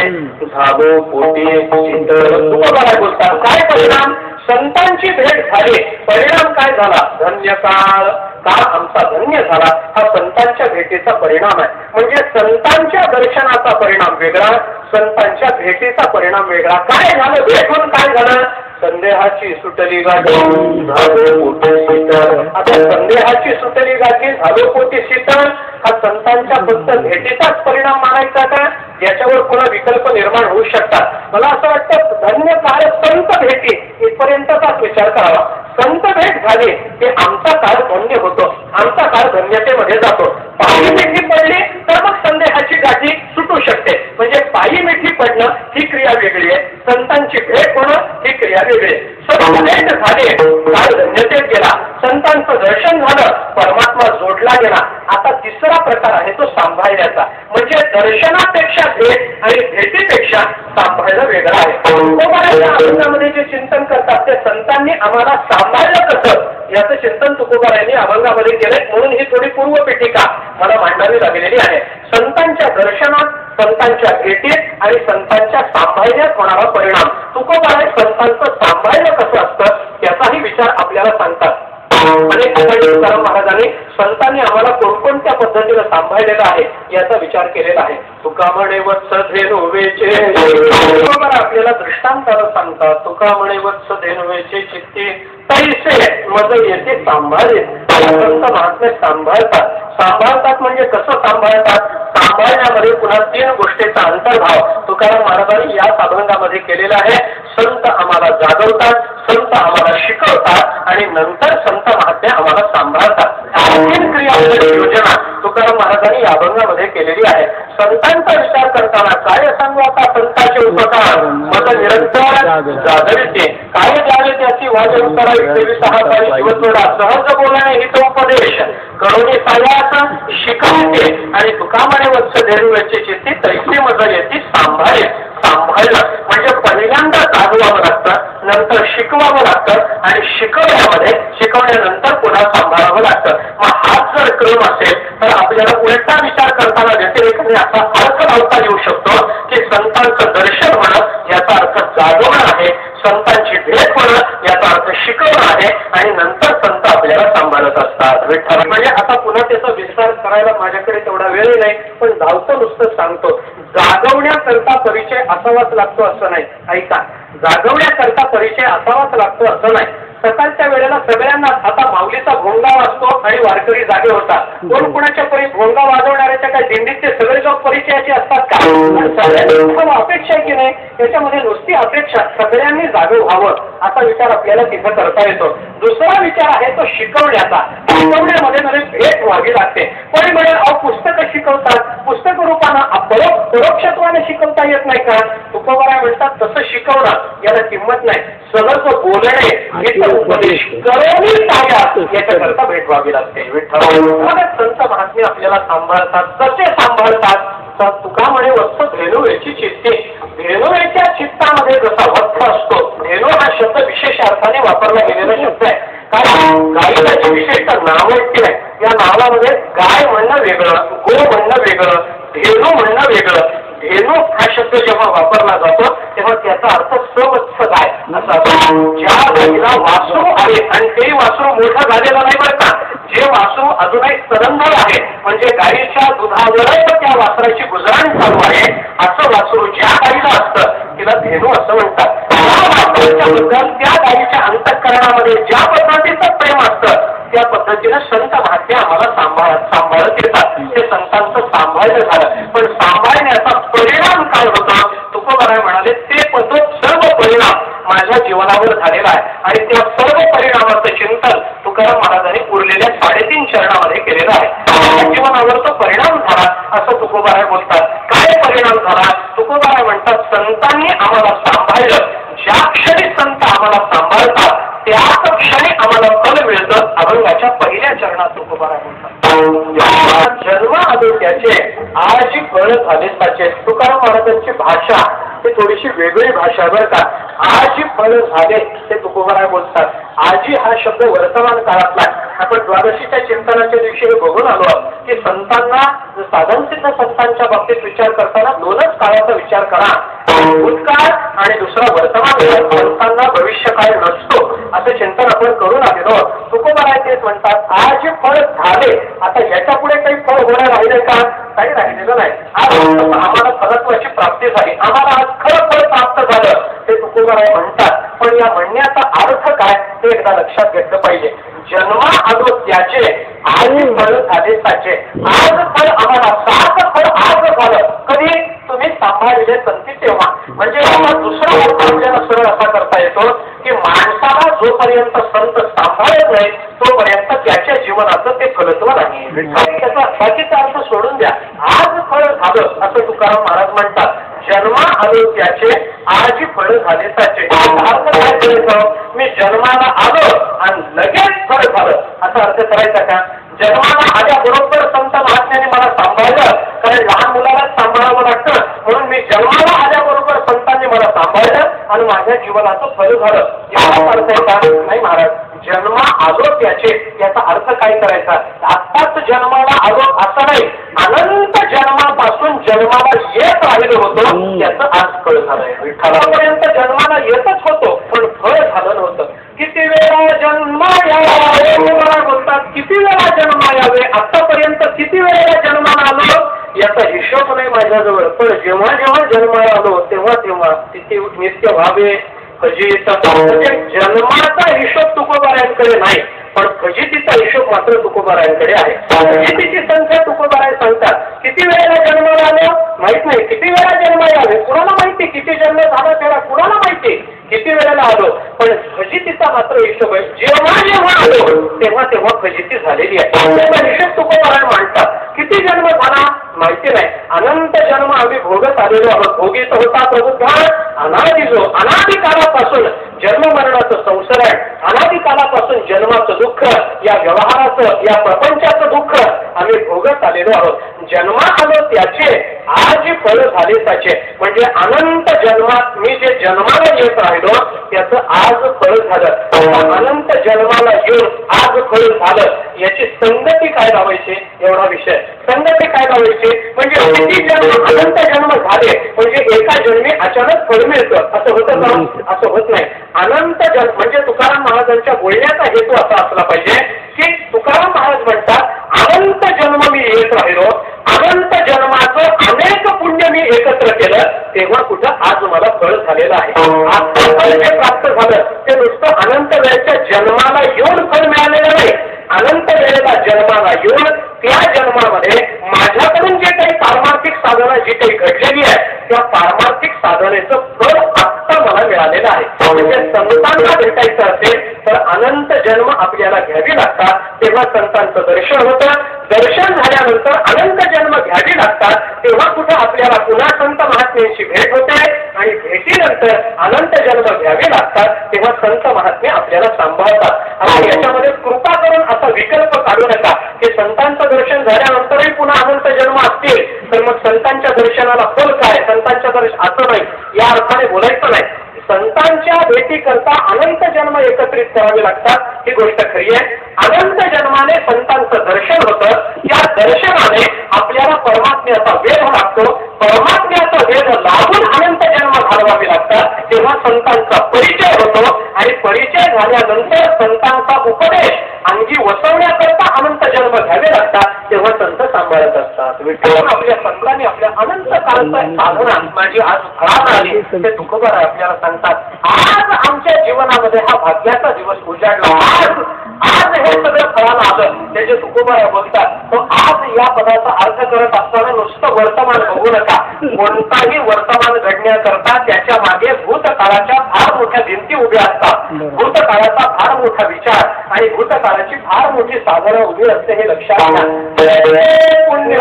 झालो पोटी. तुकोबाराय बोलतात काय परिणाम? संतांची भेट झाली, परिणाम काय झाला? धन्य काळ, काळ आमचा धन्य झाला. हा संतांच्या भेटीचा परिणाम आहे. म्हणजे संतांच्या दर्शनाचा परिणाम वेगळा, संतांच्या भेटीचा परिणाम वेगळा. काय झालं? भेटून काय झालं? संदेहाची सुटली गाठी झालो पोटी शीतळ. आता संदेहाची सुटली गाठी झालो पोटी शीतळ हा संतांच्या फक्त भेटीचाच परिणाम मानायचा का? याच्यावर पुन्हा विकल्प निर्माण होऊ शकतात. मला असं वाटतं धन्य काळ संत भेटी इथपर्यंतचाच विचार करावा. संत भेट झाली की आमचा काळ धन्य होतो, आमचा काळ धन्यतेमध्ये जातो. पायी मिठी पडली तर मग संदेहाची गाठी सुटू शकते. म्हणजे पायी मिठी पडणं ही क्रिया वेगळी आहे, संतांची भेट होणं ही क्रिया वेगळी आहे. संत भेट झाले काळ धन्यतेत गेला, संतांचं दर्शन झालं, परमात्मा जोडला गेला. आता तिसरा प्रकार आहे तो सांभाळण्याचा. म्हणजे दर्शनापेक्षा भेट आणि भेटीपेक्षा सांभाळणं वेगळं आहे. अभंगामध्ये जे चिंतन करतात ते संतांनी आम्हाला सांभाळलं कसं याचं चिंतन तुकोबारायांनी अभंगामध्ये केलंय. म्हणून ही थोडी पूर्वपीठिका मला मांडावी लागलेली आहे. संतांच्या दर्शनात, संतांच्या भेटीत आणि संतांच्या सांभाळण्यात होणारा परिणाम. तुकोबाराय संतांचं सांभाळणं कसं असतं याचाही विचार आपल्याला सांगतात. अनेक तुकाराम महाराजांनी संतांनी आम्हाला कोणकोणत्या पद्धतीने सांभाळलेलं आहे याचा विचार केलेला आहे. तुका म्हणे वत्स धेनुवेचे, आपल्याला दृष्टांताला सांगतात. तुका म्हणे वत्स धेनुवेचे चित्ती तैसे मज येथे सांभाळेल. संत महात्मे सांभाळतात. सांभाळतात म्हणजे कसं सांभाळतात? सांभाळण्यामध्ये पुन्हा 3 गोष्टींचा अंतर्भाव तुकाराम महाराजांनी या अभंगामध्ये केलेला आहे. संत आम्हाला जागवतात, संत आम्हाला शिकवतात आणि नंतर संत महात्मे आम्हाला सांभाळतात. 3 क्रियांची योजना तुकाराम महाराजांनी या अभंगामध्ये केलेली आहे. संतांचा विचार करताना काय सांगू आता? संतांचे उपकार मग निरंतर जागविते, काय द्यावे त्याची वाजव करावी 26 जीवतोडा, सहज बोलणे हित उपदेश करुणी सायास शिकवते आणि तुकामाने वत्स धेनुवेचे चित्ती तैसे मज येते सांभाळे. सांभाळलं म्हणजे पहिल्यांदा जागवावं लागतं, नंतर शिकवावं लागतं आणि शिकवण्यानंतर पुन्हा सांभाळावं लागतं. मग हाच जर क्रम असेल तर आपल्याला उलटा विचार करताना व्यतिरेकाने असा अर्थ लावता येऊ शकतो की संतांचं दर्शन होणं याचा अर्थ जागवणं आहे, संतांची भेट होणं याचा अर्थ शिकवणं आहे आणि नंतर संत आपल्याला सांभाळत असतात. विठ्ठल म्हणजे आता पुन्हा त्याचा विस्तार करायला माझ्याकडे तेवढा वेळ नाही, पण धावतं नुसतं सांगतो. जागवण्याकरता परिचय असावाच लागतो असं नाही. ऐका, जागवण्याकरता परिचय असावाच लागतो असं नाही. सकाळच्या वेळेला सगळ्यांना आता माऊलीचा भोंगा वाजतो आणि वारकरी जागे होतात. कोण कुणाच्या परी भोंगा वाजवणाऱ्याच्या काय दिंडीचे सगळे लोक परिचयाचे असतात का? सगळ्यांनी अपेक्षा आहे की नाही? त्याच्यामध्ये नुसती अपेक्षा सगळ्यांनी जागे व्हावं असा विचार आपल्याला तिथं करता येतो. दुसरा विचार आहे तो शिकवण्याचा. शिकवण्यामध्ये नवीन भेट व्हावी लागते. कोणी म्हणेल अहो पुस्तकं शिकवतात, पुस्तक रूपानं परोक्षत्वाने शिकवता येत नाही का? तुकोबाराय म्हणतात तसं शिकवणं याला किंमत नाही. सहज बोलणे उपदेश करुणी सायास याच्याकरता भेट व्हावी लागते. विठ्ठल संत महात्मे आपल्याला सांभाळतात. कसे सांभाळतात? तुका म्हणे वत्स धेनुवेची चित्ती. धेनुवेच्या चित्तामध्ये जसा वत्स असतो, धेनु हा शब्द विशेष अर्थाने वापरला गेलेला शब्द आहे. कारण गायीला विशिष्ट नावट्य आहे. या नावामध्ये गाय म्हणणं वेगळं, गो म्हणणं वेगळं, धेनु म्हणणं वेगळं. धेनु हा शब्द जेव्हा वापरला जातो तेव्हा त्याचा अर्थ सवत्स गाय असा. ज्या गायीला वासरू आहे आणि ते वासरू मोठं झालेलं नाही बरं का, जे वासरू अजूनही स्तनंधर आहे म्हणजे गायीच्या दुधावरच त्या वासराची गुजराण चालू आहे, असं वासरू ज्या गायीला असतं तिला धेनु असं म्हणतात. त्या वासरूच्याबद्दल त्या गायीच्या अंतःकरणामध्ये ज्या पद्धतीचं प्रेम असतं त्या पद्धतीनं संत महात्मे आम्हाला सांभाळत येतात. ते संतांचं सांभाळलं झालं. पण सांभाळण्याचा परिणाम काय होता? तुकोबाराय म्हणाले ते सर्व परिणाम माझ्या जीवनावर झालेला आहे आणि त्या सर्व परिणामाचं चिंतन तुकाराम महाराजांनी उरलेल्या 3.5 चरणामध्ये केलेलं आहे. माझ्या जीवनावर तो परिणाम झाला असं तुकोबाराय बोलतात. काय परिणाम झाला? तुकोबाराय म्हणतात संतांनी आम्हाला सांभाळलं. ज्या क्षणी संत आम्हाला सांभाळतात त्याच क्षणी आम्हाला फल मिळतं. अभंगाच्या पहिल्या चरणात तुकोबाराय म्हणतात जन्म आले त्याचे आजी फळ झाले त्याचे. तुकाराम महाराजांची भाषा ही थोडीशी वेगळी भाषा बरं का. आजी फळ झाले ते तुकोबाराय बोलतात. आजी हा शब्द वर्तमान काळातला. आपण द्वादशीच्या चिंतनाच्या दिवशी बघून आलो की संतांना साधन सिद्ध संतांच्या बाबतीत विचार करताना 2च काळाचा विचार करा, भूतकाळ आणि दुसरा वर्तमान काळ. संतांना भविष्यकाळ नसतो असं चिंतन आपण करून आलेलो. तुकोबाराय तेच म्हणतात आज जे फळ झाले आता याच्या पुढे काही फळ होणार राहिले का? काही राहिलेलं नाही. आज आम्हाला फलत्वाची प्राप्ती झाली, आम्हाला आज खरं फळ प्राप्त झालं ते तुकोबाराय म्हणतात. पण या म्हणण्याचा अर्थ काय ते एकदा लक्षात घेतलं पाहिजे. जन्मा आलो त्याचे आज फळ झाले त्याचे. आज फळ आम्हाला सात फळ आज झालं. कधी? तुम्ही सांभाळलेले संती तेव्हा. म्हणजे आता दुसरा अर्थ आपल्याला सरळ असा करता येतो की माणसाला जोपर्यंत संत सांभाळत नाही तोपर्यंत त्याच्या जीवनाचं ते फलत्व नाही. त्याचा बाकीचा अर्थ सोडून द्या. आज फळ झालं असं तुकाराम महाराज म्हणतात. जन्मा आलो त्याचे आजी फळ झाले त्याचे. अर्थ काय करायचं? मी जन्माला आलो आणि लगेच फळ झालं असा अर्थ करायचा का? जन्माला आल्याबरोबर संत महात्म्याने मला सांभाळलं, कारण लहान मुलालाच सांभाळावं लागतं, म्हणून मी जन्माला आल्याबरोबर संतांनी मला सांभाळलं आणि माझ्या जीवनाचं फल झालं याचा अर्थ आहे का? नाही महाराज. जन्मा आलो त्याचे याचा अर्थ काय करायचा? आत्ताच जन्माला आलो असं नाही, अनंत जन्मापासून जन्माला येत राहिलो होतो याचं आज फळ झालंय. विठ्ठलापर्यंत जन्माला येतच होतो पण फळ झालं नव्हतं. किती वेळा जन्मा यावे मला बोलतात, किती वेळा जन्मा यावे. आतापर्यंत किती वेळेला जन्माला आलो याचा हिशोब नाही माझ्याजवळ, पण जेव्हा जेव्हा जन्माला आलो तेव्हा तेव्हा तिथे नित्य व्हावे फजित. जन्माचा हिशोब तुकोबारायांकडे नाही पण फजितीचा हिशोब मात्र तुकोबारायांकडे आहे. फजितीची संख्या तुकोबाराय सांगतात. किती वेळेला जन्माला आलो माहित नाही, किती वेळा जन्म यावे कुणाला माहिती, किती जन्म झाला त्याला कुणाला माहिती, किती वेळेला आलो. पण फजितीचा मात्र हिशोब आहे. जेव्हा जेव्हा आलो तेव्हा तेव्हा फजिती झालेली आहे. त्याचा हिशोब तुकोबाराय मांडतात. किती जन्म झाला माहिती नाही, अनंत जन्म आम्ही भोगत आलेलो आहोत. भोगीत होता प्रभुद्वार अनादि जो अनादिकालापासून जन्म मरणाचं संसार आहे. अनादिकालापासून जन्माचं दुःख, या व्यवहाराचं या प्रपंचाचं दुःख आम्ही भोगत आलेलो आहोत. जन्मा आलो त्याचे आज फळ झाले त्याचे. म्हणजे अनंत जन्मात मी जे जन्माला येत राहिलो त्याचं आज फळ झालं. अनंत जन्माला येऊन आज फळ झालं याची संगती काय लावायची एवढा विषय. संगती काय लावायची म्हणजे किती जन्म अनंत जन्म झाले म्हणजे एका जन्मी अचानक फळ मिळतं असं होतं का? असं होत नाही. अनंत जन्म म्हणजे तुकाराम महाराजांच्या बोलण्याचा हेतू असा असला पाहिजे की तुकाराम महाराज म्हणतात अनंत जन्म मी येत राहिलो, अनंत जन्माचं अनेक पुण्य मी एकत्र केलं तेव्हा कुठं आज मला फळ झालेलं आहे. आता फळ जे प्राप्त झालं ते नुसतं अनंत वेळेच्या जन्माला येऊन फळ मिळालेलं नाही. अनंत वेळेला जन्माला येऊन त्या जन्मामध्ये माझ्याकडून जे काही पारमार्थिक साधना जी काही घडलेली आहे त्या पारमार्थिक साधनेचं फळ आत्ता मला मिळालेलं आहे. म्हणजे संतांना भेटायचं असेल तर अनंत जन्म आपल्याला घ्यावी लागतात तेव्हा संतांचं दर्शन होतं. दर्शन झाल्यानंतर अनंत जन्म घ्यावी लागतात तेव्हा कुठं आपल्याला पुन्हा संत महात्म्यांची भेट होते आणि भेटीनंतर अनंत जन्म घ्यावे लागतात तेव्हा संत महात्मे आपल्याला सांभाळतात. आणि याच्यामध्ये कृपा करून असा विकल्प काढू नका की संतांचं दर्शन झाल्यानंतरही पुन्हा अनंत जन्म असतील तर मग संतांच्या दर्शनाला फल काय, संतांच्या दर्शन असं नाही या अर्थाने बोलायचं नाही. संतांच्या भेटी करता अनंत जन्म एकत्रित करावे लागतात ही गोष्ट खरी आहे. अनंत जन्माने संतांचं दर्शन होतं, या दर्शनाने आपल्याला परमात्म्याचा वेध लागतो. परमात्म्याचा वेध लागून अनंत जन्म घालवावे लागतात तेव्हा संतांचा परिचय होतो आणि परिचय झाल्यानंतर संतांचा उपदेश अंगी वसवण्याकरता अनंत जन्म घ्यावे लागतात तेव्हा संत सांभाळत असतात. विठ्ठल आपल्या संतांनी आपल्या अनंत काळाचा साधना माझी आज फळात आली ते तुकोबाराय आपल्याला सांगतात. आज आमच्या जीवनामध्ये हा भाग्याचा दिवस उजाडला. आज हे सगळं फळाला आलं त्याचे तुकोबाराय बोलतात. तो आज या पदाचा अर्थ करत असताना नुसतं वर्तमान बघू नका. कोणताही वर्तमान घडण्याकरता त्याच्या मागे भूतकाळाच्या फार मोठ्या भिंती उभ्या असतात. भूतकाळाचा फार मोठा विचार आणि भूतकाळाची फार मोठी साधना उभी असते हे लक्षात घ्या. पुण्य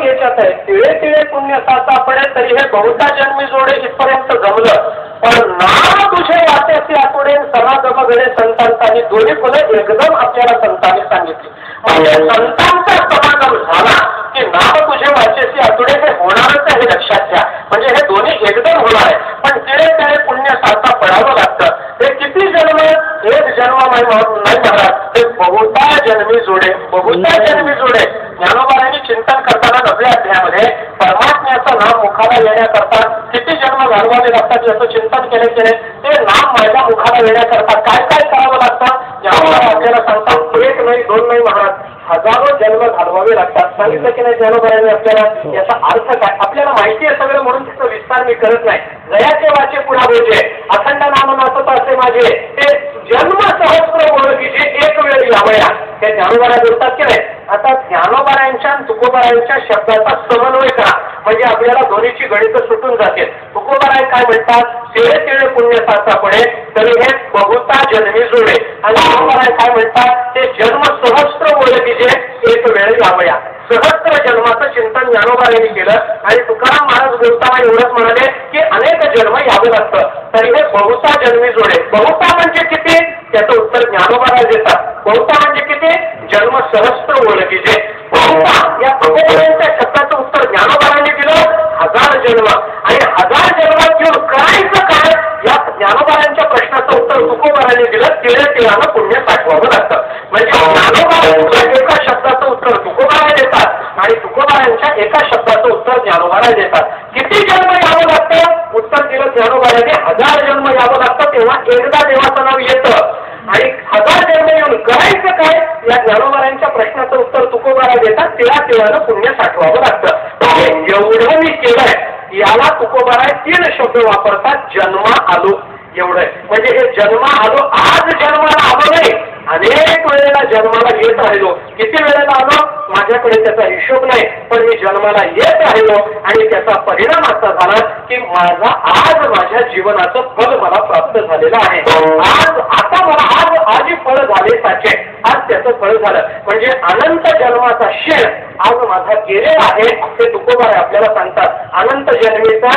याच्यात आहे तिळे तिळे पुण्य साचा पडे तरी हे बहुता जन्मी जोडे इथपर्यंत जमलं. पण नाम तुझे वाटेचे आतुडे समागम घडे संतांनी दोन्ही फुलं एकदम आपल्याला संतांनी सांगितली. म्हणजे संतांचा समागम झाला की नाम तुझे वाचेचे आतुडे हे होणारच आहे हे लक्षात घ्या. म्हणजे हे दोन्ही एकदम होणार आहे. पण तिळे तिळे पुण्य साचा पडावं लागतं. हे किती जन्म एक जन्म नाही महाराज ते बहुता जन्मी जोडे. बहुता जन्मी जोडे ज्ञानोबारांनी चिंतन करताना 9व्या अध्यायामध्ये परमात्म्याचं नाम मुखाला येण्याकरता किती जन्म घालवावे लागतात याचं चिंतन केले. ते नाम माझ्या मुखाला येण्याकरता काय काय करावं लागतं आपल्याला सांगतात एक नाही दोन नाही महाराज हजारो जन्म घालवावे लागतात. सांगितलं की नाही ज्ञानोबारांनी आपल्याला याचा अर्थ काय आपल्याला माहिती आहे सगळं म्हणून त्याचा विस्तार मी करत नाही. जयाचे वाचे पुन्हा बोलचे अखंड नाम नाचत असे माझे ते जन्म सहस्त्र ओळखीचे एक वेळ यावया हे ज्ञानोबारा बोलतात की नाही. आता ज्ञानोबारांच्या आणि तुकोबारांच्या शब्दाचा समन्वय करा म्हणजे आपल्याला दोन्हीची गणित सुटून जातील. तुकोबाराय काय म्हणतात तेळे तेळे पुण्य साचापणे तरी हे बहुता जन्मी जोडे आणि ज्ञानोबाराय काय म्हणतात ते जन्म सहस्त्र ओळखीचे एक वेळ यावया. सहस्त्र जन्माचं चिंतन ज्ञानोबारांनी केलं आणि तुकाराम महाराज बोलताना एवढंच म्हणाले की अनेक जन्म यावं लागतं तरी हे बहुता जन्मी जोडे. बहुता म्हणजे किती त्याचं उत्तर ज्ञानोबाराय देतात. बहुता म्हणजे किती जन्म सहस्त्र ओळखीचे. बहुता या तुकोबारांच्या शब्दाचं उत्तर ज्ञानोबारांनी दिलं 1000 जन्म आणि 1000 जन्मात घेऊन करायचं काय या ज्ञानोबारांच्या प्रश्नाचं उत्तर तुकोबारांनी दिलं तेळे तेळानं पुण्य साठवावं लागतं. म्हणजे ज्ञानोबारांच्या एका शब्दाचं उत्तर तुकोबाराय देतात आणि तुकोबारांच्या एका शब्दाचं उत्तर ज्ञानोबाराय देतात. किती जन्म यावं लागतं उत्तर दिलं ज्ञानोबारांनी 1000 जन्म यावं लागतं तेव्हा एकदा देवाचं नाव येतं आणि 1000 जन्म येऊन करायचं काय या ज्ञानोबारांच्या प्रश्नाचं उत्तर तुकोबाराय देतात तेळा तेळानं पुण्य साठवावं लागतं. एवढं मी केलंय याला तुकोबाराय 3 शब्द वापरतात. जन्मा आलो एवढंय म्हणजे हे जन्मा आलो आज जन्माला आलो नाही अनेक वेळेला जन्माला येत राहिलो. किती वेळेला आलो माझ्याकडे त्याचा हिशोब नाही पण मी जन्माला येत राहिलो आणि त्याचा परिणाम असा झाला की माझा आज माझ्या जीवनाचं फळ मला प्राप्त झालेलं आहे. आज आता मला आज फळ झाले साचे आज त्याचं फळ झालं म्हणजे अनंत जन्माचा शेण आज माझा गेलेला आहे ते तुकोबाराय आपल्याला सांगतात. अनंत जन्मेचा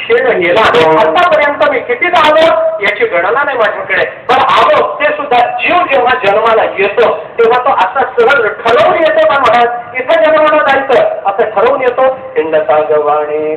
शेण गेला आतापर्यंत मी किती आलो याची गणना नाही माझ्याकडे पण आलो ते सुद्धा जीव जेव्हा जन्माला येतो तेव्हा तो असा सहज ठरवून येतो का महाराज इथं जन्माला जायचं असं ठरवून येतो. हिंडता गवाणी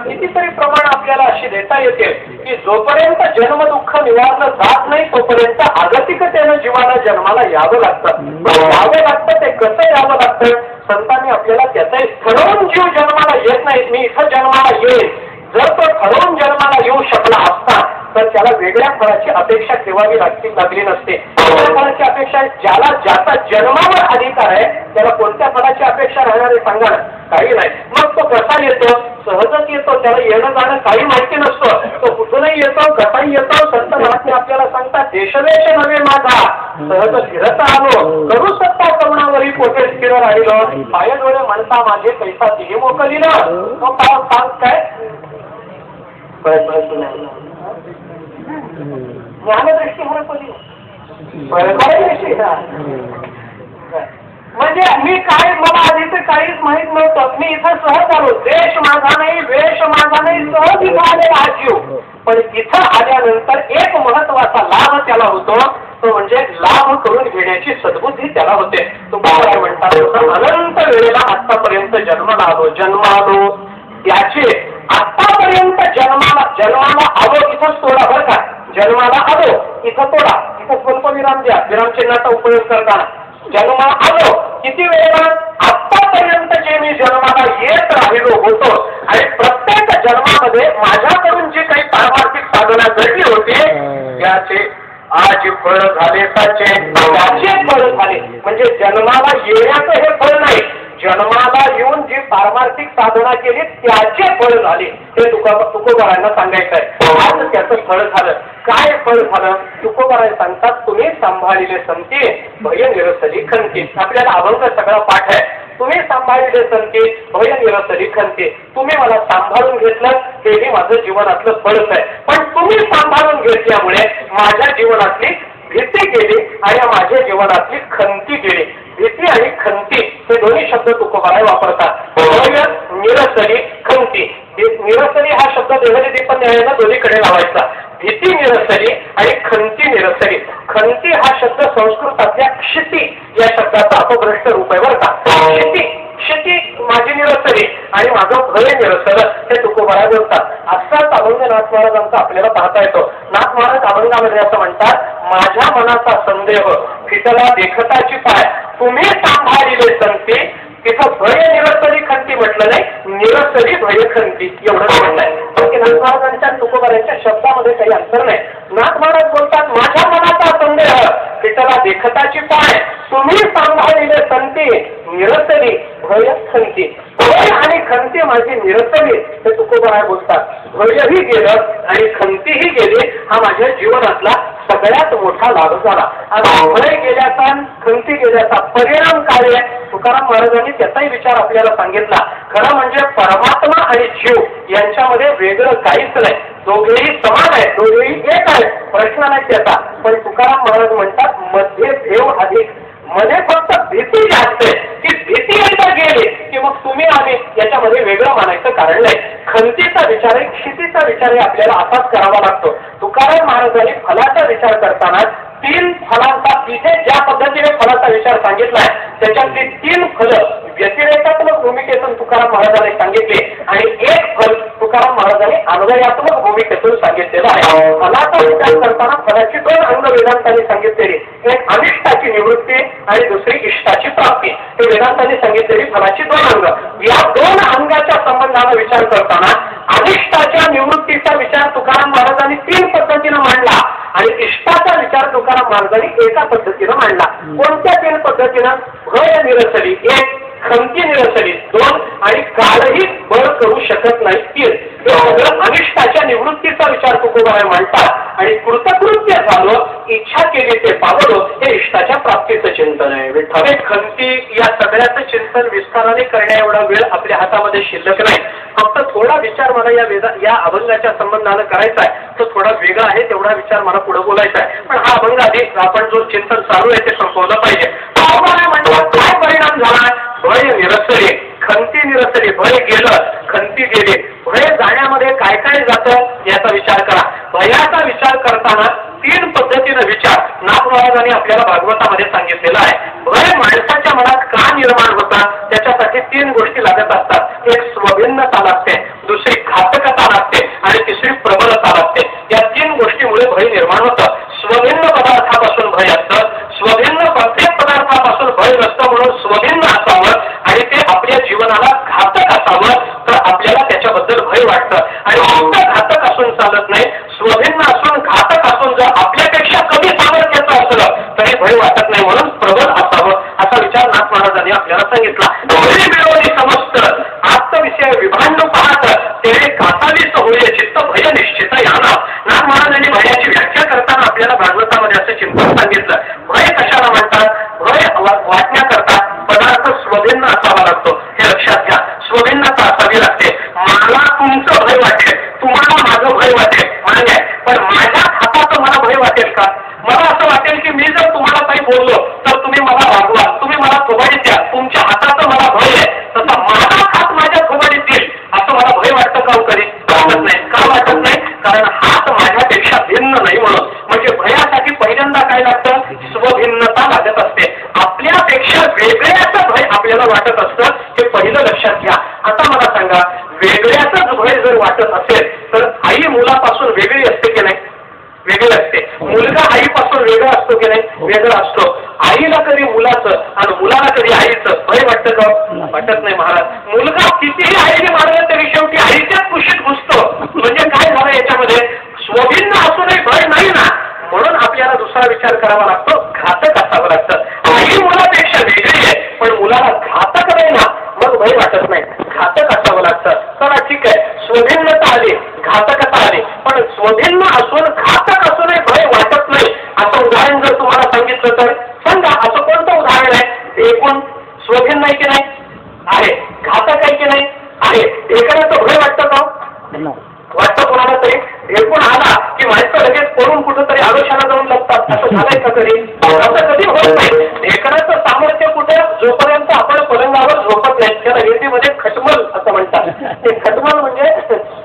कितीतरी प्रमाण आपल्याला अशी देता येते की जोपर्यंत जन्म दुःख निवारलं जात नाही तोपर्यंत आगतिकतेनं जीवाला जन्माला यावं लागतं. यावं लागतं ते कसं यावं लागतं संतांनी आपल्याला त्याचाही ठरवून जीव जन्माला येत नाही मी इथं जन्माला येईल. जर तो ठरवून जन्माला येऊ शकला असता तर त्याला वेगळ्या फळाची अपेक्षा ठेवावी लागली नसते. वेगळ्या फळाची अपेक्षा ज्याला ज्याचा जन्मावर अधिकार आहे त्याला कोणत्या फळाची अपेक्षा राहणार आहे सांगा ना काही नाही. मग तो कसा येतो सहजच येतो त्याला येणं जाणं काही माहिती नसतं तो कुठूनही येतो कसाही येतो. संत महात्मे आपल्याला सांगतात देशवेश नव्हे माझा सहज फिरत आलो करू सत्ता करुणावरी पोटे स्थिर राहिलो पाय डोळे म्हणता माझे पैसा दिली मोकलीनं. मग सांग काय ज्ञानदृष्टी हरपली म्हणजे मी काय मला आधी तर काहीच माहित नव्हतं मी इथं सहज आलो देश माझा नाही वेश माझा नाही सहज इथं आलेला हा जीव. पण इथं आल्यानंतर एक महत्वाचा लाभ त्याला होतो तो म्हणजे लाभ करून घेण्याची सद्बुद्धी त्याला होते. तुम्हाला काय म्हणतात अनंत वेळेला आतापर्यंत जन्म आलो त्याचे आतापर्यंत जन्माला आलो इथंच तोडा बरं का जन्माला आलो इथं तोडा इथं स्वल्प विराम द्या विरामचिन्हाचा उपयोग करताना जन्माला आलो किती वेळेला आतापर्यंत जे मी जन्माला येत राहिलो होतो आणि प्रत्येक जन्मामध्ये माझ्याकडून जी काही पारमार्थिक साधना घडली होती त्याचे आज फळ झाले त्याचे फळ झाले म्हणजे जन्माला येण्याचं हे फळ नाही जन्माला येऊन जी पारमार्थिक साधना केली त्याचे फळ झाले हे तुकोबारांना सांगायचं आहे. आज त्याचं फळ झालं काय फळ झालं तुकोबाराय सांगतात तुम्ही सांभाळिले संती भय निरसली खंती. आपल्याला अभंग सगळा पाठ आहे. तुम्ही सांभाळिले संती भय निरसली खंती. तुम्ही मला सांभाळून घेतलं हेही माझं जीवनातलं फळच आहे पण तुम्ही सांभाळून घेतल्यामुळे माझ्या जीवनातली भीती गेली आणि माझ्या जीवनातली खंती गेली. भीती आणि खंती हे दोन्ही शब्द तुकोबाराय वापरतात. निरसली खंती निरसली हा शब्द देवली दीपन न्यायानं दोन्हीकडे लावायचा. भीती निरसली आणि खंती निरसली. खंती हा शब्द संस्कृतातल्या क्षिती या शब्दाचा अपभ्रष्ट रूप आहे बरं का. क्षिती माझी निरसली आणि माझं भय निरसलं हे तुकोबाराय बोलतात. असाच अभंग नाथ महाराजांचा आपल्याला पाहता येतो. नाथ महाराज अभंगामध्ये असं म्हणतात माझ्या मनाचा संदेह फिटला देखताची पाय तुम्ही सांभाळिले संती तिथं भय निरसली खंती म्हटलं नाही निरसली भय खंती एवढं म्हणलंय. नाथ महाराजांच्या तुकोबारांच्या शब्दामध्ये काही अंतर नाही. नाथ महाराज बोलतात माझ्या मनाचा देखताची पाय तुम्ही सांभाळलेले संती निरसली भय खंती. भय आणि खंती माझी निरसली हे तुकोबराय बोलतात. भयही गेलं आणि खंतीही गेली हा माझ्या जीवनातला सगळ्यात मोठा लाभ झाला. आता भय गेल्याचा खंती गेल्याचा परिणाम काय आहे तुकाराम महाराजांनी त्याचाही विचार आपल्याला सांगितला. खरं म्हणजे परमात्मा आणि जीव यांच्यामध्ये वेगळं काहीच नाही. दोघेही समान आहे, दोघेही एक आहे, प्रश्न नाही त्याचा. पण तुकाराम महाराज म्हणतात मध्ये देव अधिक. मध्ये फक्त भीती जास्त आहे. ती भीती एकदा गेली की मग तुम्ही आम्ही याच्यामध्ये वेगळं मानायचं कारण नाही. खंतीचा विचार आहे, क्षितीचा विचार आहे आपल्याला असाच करावा लागतो. तुकाराम महाराजांनी फलाचा विचार करताना 3 फलांचा तिथे ज्या पद्धतीने फलाचा विचार सांगितलाय त्याच्यातली 3 फलं व्यतिरेकात्मक भूमिकेतून तुकाराम महाराजांनी सांगितले आणि एक फल तुकाराम महाराजांनी अन्वयात्मक भूमिकेतून सांगितलेलं आहे. फलाचा विचार करताना फलाची 2 अंग वेदांतांनी सांगितलेली, एक अनिष्टाची निवृत्ती आणि दुसरी इष्टाची प्राप्ती. हे वेदांतांनी सांगितलेली फलाची 2 अंग. या 2 अंगाच्या संबंधाने विचार करताना अनिष्टाच्या निवृत्तीचा विचार तुकाराम महाराजांनी 3 पद्धतीनं मांडला आणि इष्टाचा विचार तुकाराम महाराजांनी एका पद्धतीनं मांडला. कोणत्या 3 पद्धतीनं? भय निरसली 1, खंती निरसली 2 आणि कालही बळ करू शकत नाही 3. हे सगळं अनिष्टाच्या निवृत्तीचा विचार तुकोबराय मांडतात आणि कृतकृत्य झालं, इच्छा केली ते पावलो, हे इष्टाच्या प्राप्तीचं चिंतन आहे. विठ्ठल खंती या सगळ्याचं चिंतन विस्ताराने करण्या एवढा वेळ आपल्या हातामध्ये शिल्लक नाही. फक्त थोडा विचार मला या अभंगाच्या संबंधानं करायचा आहे. तो थोडा वेगळा आहे, तेवढा विचार मला पुढे बोलायचा आहे. पण हा अभंग आधी आपण जो चिंतन चालू आहे ते संपवलं पाहिजे. म्हणतो काय परिणाम झाला? भय निरसले, खंती निरसली. भय गेलं, खंती गेले. भय जाण्यामध्ये काय काय जातं याचा विचार करा. भयाचा विचार करताना 3 पद्धतीनं विचार नाथ महाराजांनी आपल्याला भागवतामध्ये सांगितलेला आहे. भय माणसाच्या मनात का निर्माण होता त्याच्यासाठी 3 गोष्टी लागत असतात. एक स्वभिन्नता लागते, दुसरी घातकता लागते आणि तिसरी प्रबलता लागते. या 3 गोष्टीमुळे भय निर्माण होतं. स्वभिन्न पदार्थापासून भय असतं, स्वभिन्न प्रत्येक पदार्थापासून भय नसतं. म्हणून स्वभिन्न असावं आणि ते आपल्या जीवनाला घातक असावं तर आपल्याला त्याच्याबद्दल भय वाटतं. आणि फक्त घातक असून चालत नाही, स्वभिन्न असून घातक असून जर आपल्यापेक्षा कमी सामर्थ्याचं असलं तरी भय वाटत नाही. म्हणून प्रबल असावं असा विचार नाथ महाराजांनी आपल्याला सांगितला. दोन्ही मिळवणी समस्त आत्मविषय विभांडू पाहत तेणे कासावीस होईल चित्त भय निश्चित याना. नाथ महाराजांनी भयाची व्याख्या करताना आपल्याला भागवतामध्ये असं चिंतन सांगितलं. भय कशाला म्हणतात? भय वाटण्याकरता पदार्थ स्वभिन्न असावा लागतो. हे लक्षात घ्या. स्वभिन्नता असावी लागते. मला तुमचं भय वाटेल, तुम्हाला माझं भय वाटेल मान्य आहे, पण माझ्या हाताचं मला भय वाटेल का? मला असं वाटेल की मी जर तुम्हाला काही बोललो तर तुम्ही मला वागवा, तुम्ही मला थोबाडीत द्या, तुमच्या हाताचं मला भय आहे, तसा माझा हात माझ्या थोबाडीत येईल असं मला भय वाटतं का? कधी वाटत नाही. का वाटत नाही? कारण हात माझ्यापेक्षा भिन्न नाही म्हणून. म्हणजे भयासाठी पहिल्यांदा काय लागतं? स्वभिन्नता लागत असते. आपल्यापेक्षा वेगळ्याचं भय आपल्याला वाटत असतं, हे पहिलं लक्षात घ्या. आता मला सांगा, वेगळ्याचंच भय जर वाटत असेल तर आई मुलापासून वेगळी असते की नाही? वेगळी असते. मुलगा आईपासून वेगळा असतो की नाही? वेगळा असतो. आईला कधी मुलाचं आणि मुलाला कधी आईचं भय वाटतं का? वाटत नाही महाराज. मुलगा कितीही आईने मारलं तरी शेवटी आईच्याच कुशीत घुसतो. म्हणजे काय झालं याच्यामध्ये? स्वभिन्न असूनही भय नाही ना. म्हणून आपल्याला दुसरा विचार करावा लागतो, घातक असावं लागतं. आई मुलापेक्षा वेगळी आहे पण मुलाला घातक नाही ना, मग भय वाटत नाही. घातक असावं लागतं. चला ठीक आहे, स्वभिन्नता आली, घातकता आली, पण स्वभिन्न असून घातक असूनही भय वाटत नाही असं उदाहरण जर तुम्हाला सांगितलं तर सांगा. असं कोणतं उदाहरण आहे? एकूण स्वभिन्न आहे की नाही? आहे. घातक आहे की नाही? आहे. ढेकण्याचं भय वाटतं का? वाटतं कोणाला तरी? ढेकून आला की माणसं लगेच पळून कुठंतरी आरोशाला जाऊन लागतात. असं झालंय का कधी? असं कधी होत नाही. ढेकण्याचं सामर्थ्य कुठे? जोपर्यंत आपण पलंगावर झोपत नाही. त्याला हिंदीमध्ये खटमल असं म्हणतात. ते खटमल म्हणजे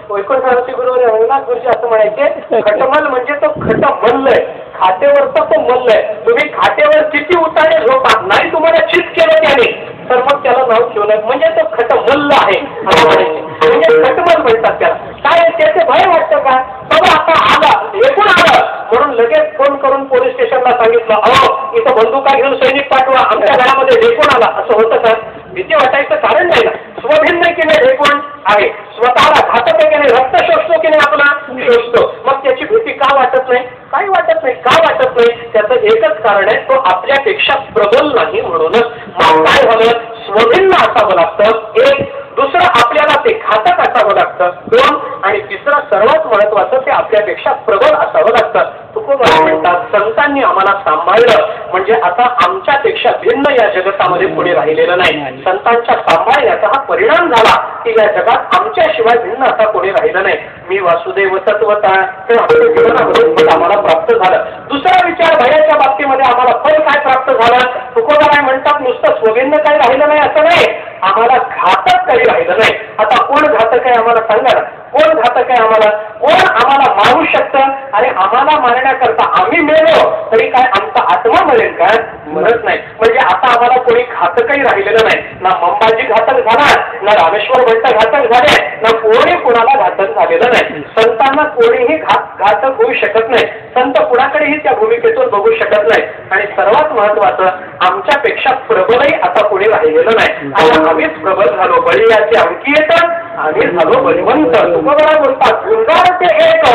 वैकुंठ गुरुवर रंगनाथ गुरुजी असं म्हणायचे, खटमल म्हणजे तो खट मल्लय, खाटेवरचा तो मल्लय. तुम्ही खाटेवर किती उतारे झोपा, नाही तुम्हाला चित केलं त्याने तर मग त्याला नाव ठेवलं म्हणजे तो खट मल्ल आहे असं म्हणायचे. म्हणजे खटमल म्हणतात त्याला. काय त्याचे भय वाटतं का? बाबा आता आला, एकूण आलं म्हणून लगेच फोन करून पोलीस स्टेशनला सांगितलं, अहो इथं बंदुका घेऊन सैनिक पाठवा, आमच्या घरामध्ये ढेकून आला, असं होतं का? भीती वाटायचं कारण नाही ना. स्वभिन्न की नाही ढेकूण आहे. स्वतःला घातक आहे की नाही, रक्त शोषतो की नाही आपला शोषतो, मग त्याची भीती का वाटत नाही? काही वाटत नाही. का वाटत नाही? त्याचं एकच कारण आहे, तो आपल्यापेक्षा प्रबल नाही म्हणूनच. मग काय झालं? स्वभिन्न असावं लागतं एक, दुसरं आपल्याला ते घातक असावं लागतं दोन, आणि तिसरं सर्वात महत्वाचं ते आपल्यापेक्षा प्रबल असावं लागतं. तुकोबा म्हणतात संतांनी आम्हाला सांभाळलं म्हणजे आता आमच्यापेक्षा भिन्न या जगतामध्ये पुढे राहिलेलं नाही. संतांच्या सांभाळण्याचा हा परिणाम झाला की या जगात आमच्याशिवाय भिन्न आता कोणी राहिलं नाही. मी वासुदेव तत्वता हे आपल्या जीवनामध्ये आम्हाला प्राप्त झालं. दुसरा विचार भयाच्या बाबतीमध्ये आम्हाला फल काय प्राप्त झालं? तुकोबा काय म्हणतात नुसतं स्वभिन्न काही राहिलं नाही असं नाही, आम्हाला घातक काही राहिलं नाही. आता कोण घातक आहे आम्हाला सांगा ना, कोण घातक आहे आम्हाला? कोण आम्हाला मारू शकतं? आणि आम्हाला मारण्याकरता आम्ही मेलो तरी काय आमचा आत्मा मरेल काय? मरत नाही. म्हणजे आता आम्हाला कोणी घातकही राहिलेलं नाही. ना मंबाजी घातक झाला, ना रामेश्वर भट्ट घातक झाले, ना कोणी कुणाला घातक झालेलं नाही. संतांना कोणीही घातक होऊ शकत नाही. संत कुणाकडेही त्या भूमिकेतून बघू शकत नाही. आणि सर्वात महत्वाचं आमच्यापेक्षा प्रबलही आता कोणी राहिलेलं नाही. आणि आम्हीच प्रबल झालो. बळी याची अंकी येतं, आम्ही झालो बळीवंत. तुकोबा बोलतात झुंजार ते एक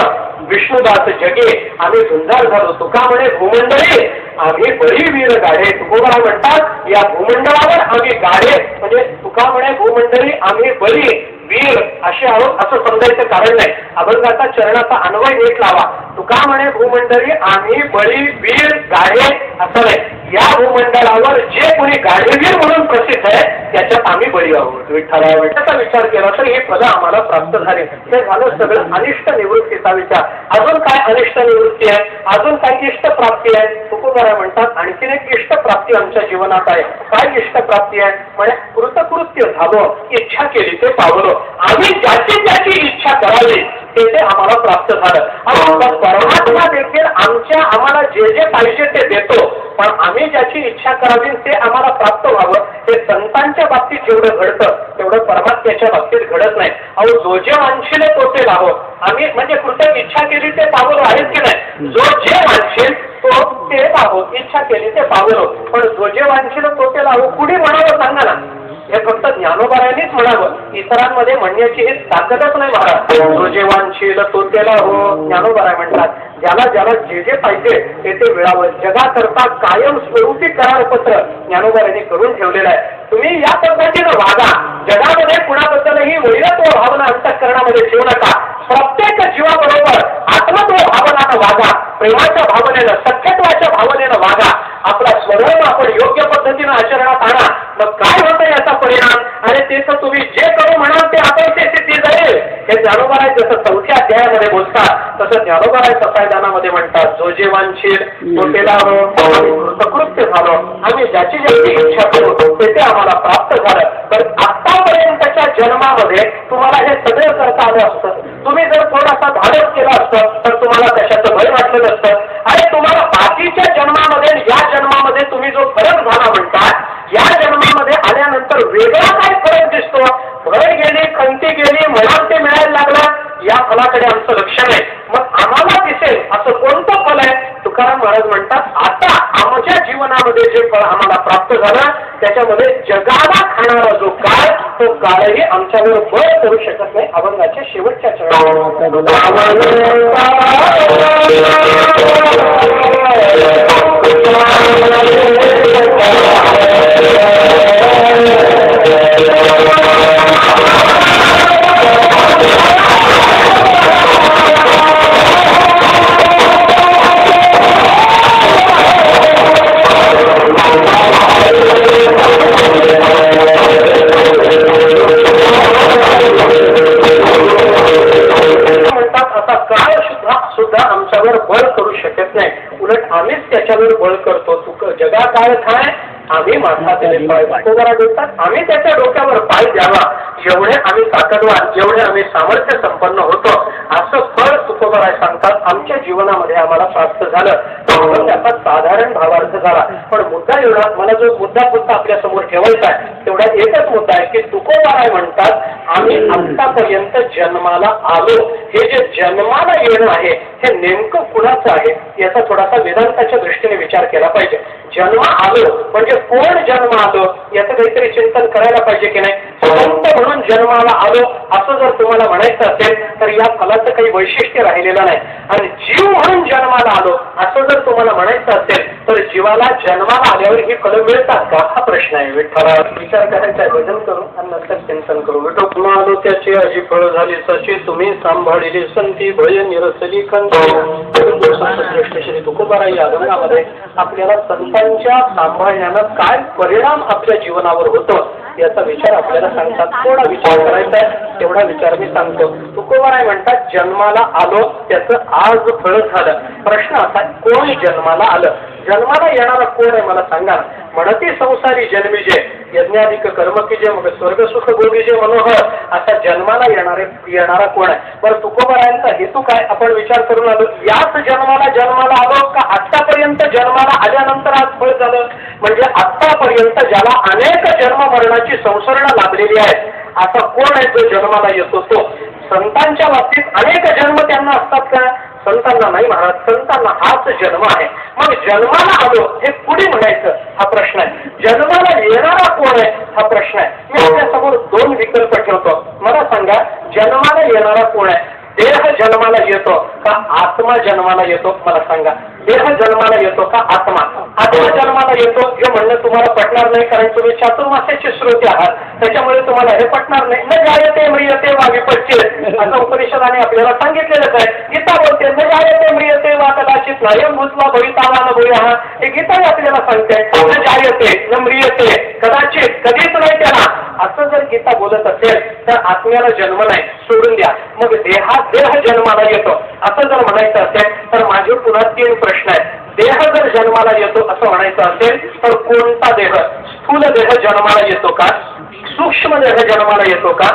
विष्णुदास जगे, आम्ही झुंजार झालो. तुका म्हणे भूमंडळी आम्ही बळी वीर गाडे. तुकोबा म्हणतात या भूमंडळावर आम्ही गाडे, म्हणजे तुका म्हणे भूमंडळी आम्ही बळी वीर असे आहोत असं समजायचं कारण नाही. अभंगाचा चरणाचा अन्वय नीट लावा. तुका म्हणे भूमंडळी आम्ही बळी वीर गाडे असं नाही. या भूमंडळावर जे कोणी गाडीवीर म्हणून प्रसिद्ध आहे त्याच्यात आम्ही बळी आहोत. विठ्ठलाचा विचार केला तर हे फलं आम्हाला प्राप्त झाले. हे झालं सगळं अनिष्ट निवृत्तीचा विचार. अजून काय अनिष्ट निवृत्ती आहे? अजून काय इष्ट प्राप्ती आहे? तुकोबा म्हणतात आणखीन एक इष्ट प्राप्ती आमच्या जीवनात आहे. काय इष्ट प्राप्ती आहे? म्हणजे कृतकृत्य झालो, इच्छा केली ते पावलो. आम्ही ज्याची इच्छा करावी ते आम्हाला प्राप्त झालं. परमात्मा देखील आम्हाला जे पाहिजे ते देतो, पण आम्ही ज्याची इच्छा करावी ते आम्हाला प्राप्त व्हावं. हे संतांच्या बाबतीत जेवढं घडतं तेवढं परमात्म्याच्या बाबतीत घडत नाही. अहो जो जे वांछिले तो ते लावो. आम्ही म्हणजे कृतज्ञ इच्छा केली ते पावलो आहेत की नाही? जो जे वांछेल तो ते पाहो, इच्छा केली ते पावलो. पण जो जे वांछिल तो ते लावो. कुणी म्हणावं सांगा ना? हे फक्त ज्ञानोबायांनीच म्हणावं, इतरांमध्ये म्हणण्याची ही ताकदच नाही महाराज. जो जे वांछील तो त्याला हो. ज्ञानोबा म्हणतात ज्याला ज्याला जे पाहिजे ते मिळावं. जगाकरता कायम स्वरूपी करारपत्र ज्ञानोबायांनी करून ठेवलेलं आहे. तुम्ही या पद्धतीनं वागा. जगामध्ये कुणाबद्दलही वैरत्व भावना अंतःकरणामध्ये ठेवू नका. प्रत्येक जीवाबरोबर आत्मत्व भावनानं वागा. प्रेमाच्या भावनेनं, सख्यत्वाच्या भावनेनं वागा. आपला स्वधर्म आपण योग्य पद्धतीनं आचरणात आणा. मग काय होतं याचा परिणाम? आणि ते तर तुम्ही जे करू म्हणाल ते आपण ते सिद्धी जाईल. हे ज्ञानोबा जसं 4थ्या अध्यायामध्ये बोलतात तसं ज्ञानोबा सफायदानामध्ये म्हणतात जो जे वांछील तो त्याला हो. कृतकृत्य झालो. आम्ही ज्याची इच्छा करू ते आम्हाला प्राप्त झालं. तर आतापर्यंतच्या जन्मामध्ये तुम्हाला हे सगळं करता आलं असतं. तुम्ही जर थोडासा धाडस केला असतं तर तुम्हाला कशाचं भय वाटलं नसतं. आणि तुम्हाला बाकीच्या जन्मामध्ये या जन्मामध्ये तुम्ही जो फरक झाला म्हणतात, या जन्मामध्ये आल्यानंतर वेगळा काय फरक दिसतो? फळ गेली, खंती गेली, म्हणाल ते मिळायला लागला, या फलाकडे आमचं लक्ष नाही. मग आम्हाला दिसेल असं कोणतं फल आहे? तुकाराम महाराज म्हणतात आता आमच्या जीवनामध्ये जे फळ आम्हाला प्राप्त झालं त्याच्यामध्ये जगाला खाणारा जो काळ, तो काळही आमच्यावर बळ करू शकत नाही. अभंगाच्या शेवटच्या सुद्धा आमच्यावर बळ करू शकत नाही. उलट आम्हीच त्याच्यावर बळ करतो. जगा काय काय आम्ही माथा त्याने पाय बोलतात. आम्ही त्याच्या डोक्यावर पाय द्यावा. जेवढे आम्ही ताकदवान, जेवढे आम्ही सामर्थ्य संपन्न होतो असं फळ तुकोबा सांगतात आमच्या जीवनामध्ये आम्हाला प्राप्त झालं. त्याचा साधारण भावार्थ झाला. पण मुद्दा एवढा, मला जो मुद्दा आपल्या समोर ठेवायचा आहे तेवढा एकच मुद्दा आहे की तुकोबाराय म्हणतात आम्ही आतापर्यंत जन्माला आलो. हे जे जन्माला येणं आहे हे नेमकं कुणाचं आहे याचा थोडासा वेदांताच्या दृष्टीने विचार केला पाहिजे. जन्म आलो म्हणजे कोण जन्म आलो याचं काहीतरी चिंतन करायला पाहिजे की नाही. संत म्हणून जन्माला आलो असं जर तुम्हाला म्हणायचं असेल तर या फलाचं काही वैशिष्ट्य राहिलेलं नाही. आणि जीव म्हणून जन्माला आलो असं जर तुम्हाला म्हणायचं असेल तर जीवाला जन्माला आल्यावर ही फलं मिळतात का हा प्रश्न आहे. विठ्ठला विचार करायचा, भजन करू आणि नंतर चिंतन करू. विठ्ठल आलो त्याची अशी फळ झाली सशी तुम्ही सांभाळलेली संती भय निरसली कंती. श्री तुकोबाराय या अभंगामध्ये आपल्याला संतांच्या सांभाळण्यानं काय परिणाम आपल्या जीवनावर होतो याचा विचार आपल्याला सांगतात. थोडा विचार करायचा आहे तेवढा विचार मी सांगतो. तुकोबाराय म्हणतात जन्माला आलो त्याचं आज फळ झालं. प्रश्न असा कोण जन्माला आलं, जन्माला येणारा कोण आहे मला सांगा. म्हणते संसारी जन्मीजे यज्ञाधिक कर्म की जे मग स्वर्ग सुख भोगी जे मनोहर. असा जन्माला येणारा कोण आहे. बरं तुकोबारायांचा हेतू काय आपण विचार करून आलो. याच जन्माला आलो का आतापर्यंत जन्माला आल्यानंतर आज फळ झालं. म्हणजे आतापर्यंत ज्याला अनेक जन्म मरणाची संसर्ण लाभलेली आहे असा कोण आहे जो जन्माला येतो तो. संतांच्या बाबतीत अनेक जन्म त्यांना असतात का. संतांना नाही महाराज, संतांना हाच जन्म आहे. मग जन्माला आलो हे कुणी म्हणायचं हा प्रश्न आहे. जन्माला येणारा कोण आहे हा प्रश्न आहे. मी आपल्यासमोर दोन विकल्प ठेवतो. मला सांगा जन्माला येणारा कोण आहे. देह जन्माला येतो का आत्मा जन्माला येतो मला सांगा. देह जन्माला येतो का आत्मा जन्माला येतो हे म्हणणं तुम्हाला पटणार नाही कारण तुम्ही चातुर्मास्याचे श्रोते आहात. त्याच्यामुळे तुम्हाला हे पटणार नाही. न जायते म्रियते वा विपच्येत असं उपनिषदाने आपल्याला सांगितलेलंच आहे. गीता बोलते न जायते म्रियते वा कदाचित नायम भूतवा भवितावा न भूया. हे गीताही आपल्याला सांगते न जायते न म्रियते कदाचित कधीच नाही त्याला. असं जर गीता बोलत असेल तर आत्म्याला जन्म नाही सोडून द्या. मग देह जन्माला येतो असं जर म्हणायचं असेल तर माझे पुन्हा तीन प्रश्न आहेत. देह जर जन्माला येतो असं म्हणायचं असेल तर कोणता देह. स्थूल देह जन्माला येतो का, सूक्ष्म देह जन्माला येतो का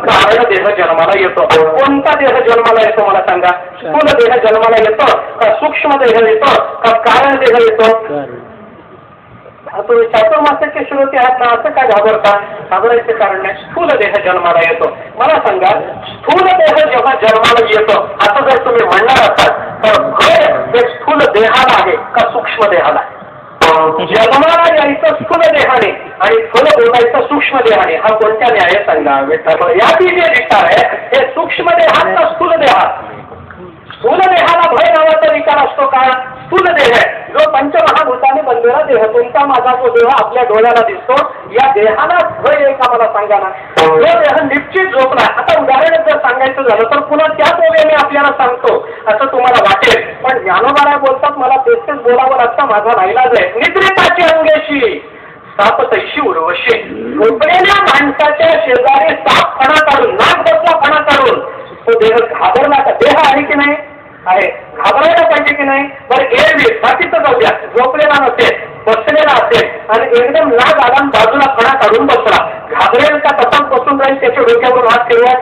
कारण देह जन्माला येतो. कोणता देह जन्माला येतो मला सांगा. स्थूल देह जन्माला येतो का सूक्ष्म देह येतो का कारण देह येतो. तुम्ही चातुर्मास्याचे श्रोते आहात ना असं काय घाबरता. घाबरायचं कारण नाही. स्थूल देह जन्माला येतो. मला सांगा स्थूल देह जेव्हा जन्माला येतो असं जर तुम्ही म्हणणार असाल तर भय हे स्थूल देहाला आहे का सूक्ष्म देहाला. जन्माला यायचं स्थूल देहाने आणि फल बोलायचं सूक्ष्म देहाने. हा कोणत्या न्याय सांगा. याची जे विचार आहे हे सूक्ष्म देहात का स्थूल देहात. स्थूल देहाला भय नावाचा विकार असतो का. स्थूल देह आहे जो पंचमहाभूताने बनलेला देह. तुमचा माझा जो देह आपल्या डोळ्याला दिसतो या देहाला भय आहे का मला सांगा ना. जो देह निश्चित झोपला. आता उदाहरण जर सांगायचं झालं तर पुन्हा त्याच ओव्याने आपल्याला सांगतो असं तुम्हाला वाटेल. पण ज्ञानोबाराय बोलतात मला तेच बोलावं लागतं माझा नाईलाज आहे. निद्रिताची अंगेशी साप तैशी उर्वशी. झोपलेल्या माणसाच्या शेजारी साप फणा काढून नाक बसला फणा काढून तो देह घाबरला का. देह आहे की नाही आहे. घाबरायला पाहिजे की नाही. बरं एरवी बाकीचं जाऊ द्या. झोपलेला नसेल बसलेला असेल आणि एकदम नाग आला बाजूला फणा काढून बसला. घाबरेल का तसाच बसून राहील त्याच्या डोक्यावरून हात फिरवा.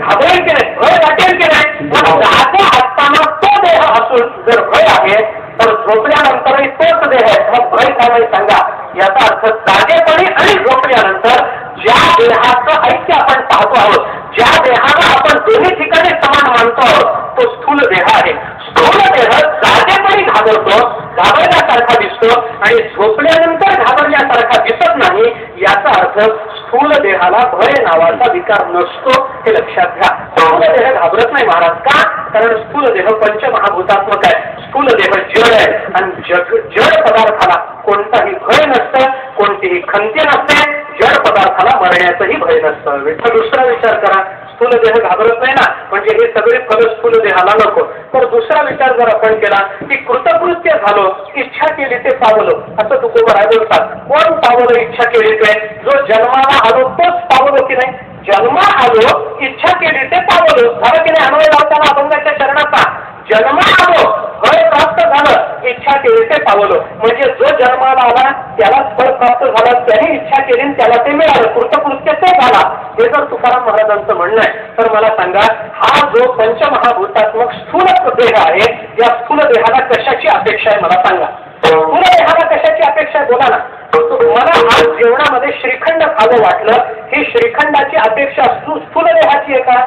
घाबरेल की नाही. भय वाटेल की नाही. जागा असताना तो देह असून जर भय आहे तर झोपल्यानंतरही तोच देह आहे. मग भय काय नाही सांगा. याचा अर्थ जागेपणी आणि झोपल्यानंतर ज्या देहाचं ऐक्य आपण पाहतो आहोत ज्या देहाला आपण दोन्ही ठिकाणी समान मानतो आहोत तो स्थूल देह आहे. स्थूल देह जागेपणी घाबरतो घाबरल्यासारखा दिसतो आणि झोपल्यानंतर घाबरल्यासारखा दिसत नाही. याचा अर्थ स्थूल देहाला भय नावाचा विकार नसतो हे लक्षात घ्या. स्थूल देह घाबरत नाही महाराज का. कारण स्थूल देह पंचमहाभूतात्मक आहे. स्थूल देह जड आहे आणि जड पदार्थाला कोणताही भय नसतं कोणतीही खंती नसते. जड पदार्थाला मरण्याचंही भय नसतं. दुसरा विचार करा. स्थूल देह घाबरत नाही ना म्हणजे हे सगळे फल स्थूल देहाला नको. तर दुसरा विचार जर आपण केला की कृतकृत्य झालो इच्छा केली ते पावलो असं तुकोबाराय बोलतात. कोण पावलं इच्छा केली ते. जो जन्माला आलो तोच पावलो की नाही. जन्मा आलो इच्छा केली ते पावलो झालं की नाही. अन्वय लावताना अभंगाच्या चरणाचा जन्मा आलो फळ प्राप्त झालं इच्छा केली ते पावलो. म्हणजे जो जन्माला आला त्याला फळ प्राप्त झाला त्याने इच्छा केली त्याला ते मिळालं. कृतकृत्य ते झाला. हे जर तुकाराम महाराजांचं म्हणणं आहे तर मला सांगा हा जो पंचमहाभूतात्मक स्थूल देह आहे या स्थूल देहाला कशाची कशाची अपेक्षा आहे मला सांगा. स्थूल देहाला कशाची अपेक्षा आहे बोला ना. मला आज जेवणामध्ये श्रीखंड खावं वाटलं, ही श्रीखंडाची अपेक्षा स्थूल देहाची आहे का?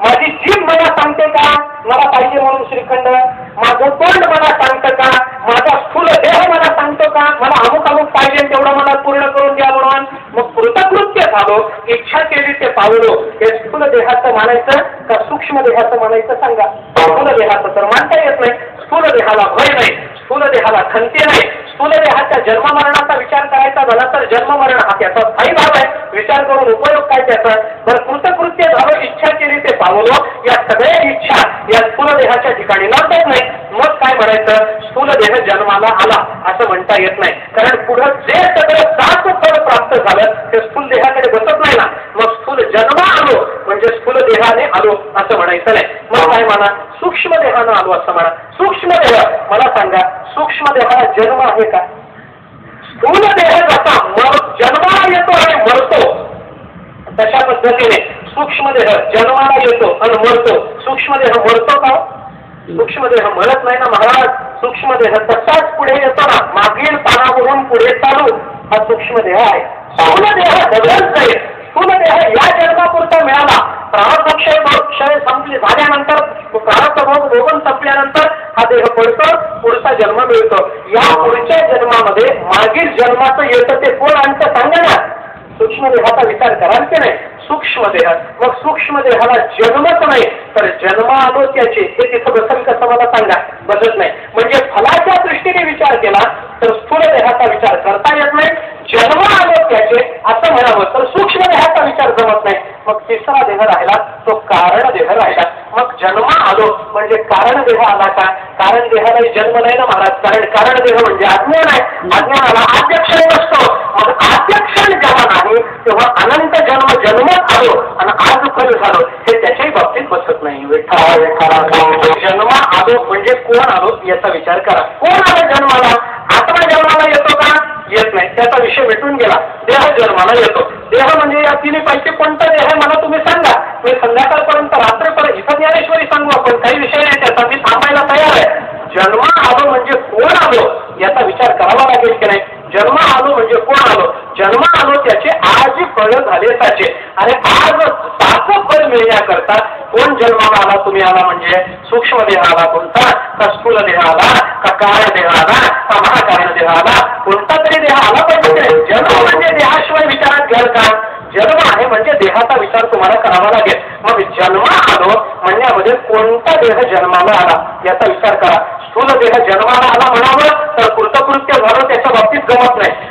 माझी जीभ मला सांगते का मला पाहिजे म्हणून श्रीखंड? माझं तोंड मला सांगतं का? माझा स्थूल देह मला सांगतो का मला अमुक पाहिजे तेवढं मला पूर्ण करून द्या म्हणून? मग कृतकृत्य झालो, इच्छा केली ते पावलो, हे स्थूल देहाचं मानायचं का सूक्ष्म देहाचं मानायचं सांगा. स्थूल देहाचं तर मानता येत नाही. स्थूल देहाला भय नाही, स्थूल देहाला खंती नाही. स्थूल देहाच्या जन्ममरणाचा विचार करायचा झाला तर जन्ममरण हा त्याचा स्थायी भाव आहे. विचार करून उपयोग काय त्याचा? बरं कृतकृत्य झालं, इच्छा केली ते पावलो, या सगळ्या इच्छा या स्थूल देहाच्या ठिकाणी नसत नाही. मग काय म्हणायचं? स्थूल देह जन्माला आला असं म्हणता येत नाही. कारण पुढं जे सगळं सात फळ प्राप्त झालं ते स्थूल देहाकडे बसत नाही ना. मग स्थूल जन्म आलो म्हणजे स्थूल देहाने आलो असं म्हणायचं नाही. मग काय म्हणा? सूक्ष्म देहानं आलो असं म्हणा. सूक्ष्म देह मला सांगा, सूक्ष्म देहाला जन्म आहे का? स्थूल देह जसा जन्माला येतो आणि मरतो तशा पद्धतीने सूक्ष्म देह जन्माला येतो आणि मरतो. सूक्ष्म देह मरतो का? सूक्ष्म देह मरत नाही ना महाराज. सूक्ष्म देह तसाच पुढे येतो ना, मागील पानावरून पुढे चालू हा सूक्ष्म देह आहे. स्थूल देह बदलत नाही. स्थूल देह या जन्मापुरता मिळाला. प्रारब्धक्षय संपली झाल्यानंतर प्रारब्ध भोगून संपल्यानंतर हा देह पडतो, पुढचा जन्म मिळतो. या पुढच्या जन्मामध्ये मागील जन्माचं येतं ते कोण आणतं सांगा ना. सूक्ष्म देहाचा विचार कराल की नाही? सूक्ष्म देह. मग सूक्ष्म देहाला जन्मच नाही तर जन्म आलो त्याचे हे तिथं बसेल कसं मला सांगा? बसत नाही. म्हणजे फलाच्या दृष्टीने विचार केला तर स्थूल देहाचा विचार करता येत नाही. जन्म आलो त्याचे असं म्हणावं तर सूक्ष्म देहाचा विचार जमत नाही. मग तिसरा देह राहिला तो कारण देह राहिला. मग जन्म आलो म्हणजे कारण देह आला का? कारण देहाला जन्म नाही ना महाराज. कारण देह म्हणजे अज्ञान आहे. अज्ञानाला आद्यक्षण नसतो. मग आद्यक्षण जेव्हा नाही तेव्हा अनंत जन्मत आलो आणि आज फल झालो हे त्याच्याही बाबतीत बसत नाही. जन्म आलो म्हणजे कोण आलो याचा विचार करा. कोण आलं जन्माला? आत्मा जन्माला येतो का? येत नाही. त्याचा विषय मिटून गेला. देह जन्माला येतो. देह म्हणजे या तिन्ही पैकी कोणता देह आहे मला तुम्ही सांगा. मी संध्याकाळपर्यंत रात्रीपर्यंत इथं ज्ञानेश्वरी सांगू आपण, काही विषय नाही त्याचा, मी थांबायला तयार आहे. जन्म आलो म्हणजे कोण आलो याचा विचार करावा लागेल की नाही. जन्म आलो म्हणजे कोण आलो? जन्म आलो त्याचे आज फळ झाले त्याचे. आणि आज सात फळ मिळण्याकरता कोण जन्माला आला? तुम्ही आला म्हणजे सूक्ष्म देह आला कोणता? का स्थूल देह आला? का कारण देह आला? का महाकारण देह आला? कोणता तरी देह आला पाहिजे. जन्म म्हणजे देहाशिवाय विचारात घ्याल का? जन्म आहे म्हणजे देहाचा विचार तुम्हाला करावा लागेल. मग जन्म आलो म्हणण्यामध्ये कोणता देह जन्माला आला याचा विचार करा. स्थूल देह जन्माला आला म्हणावं तर कृतकृत्य झालं त्याच्या बाबतीत जमत नाही.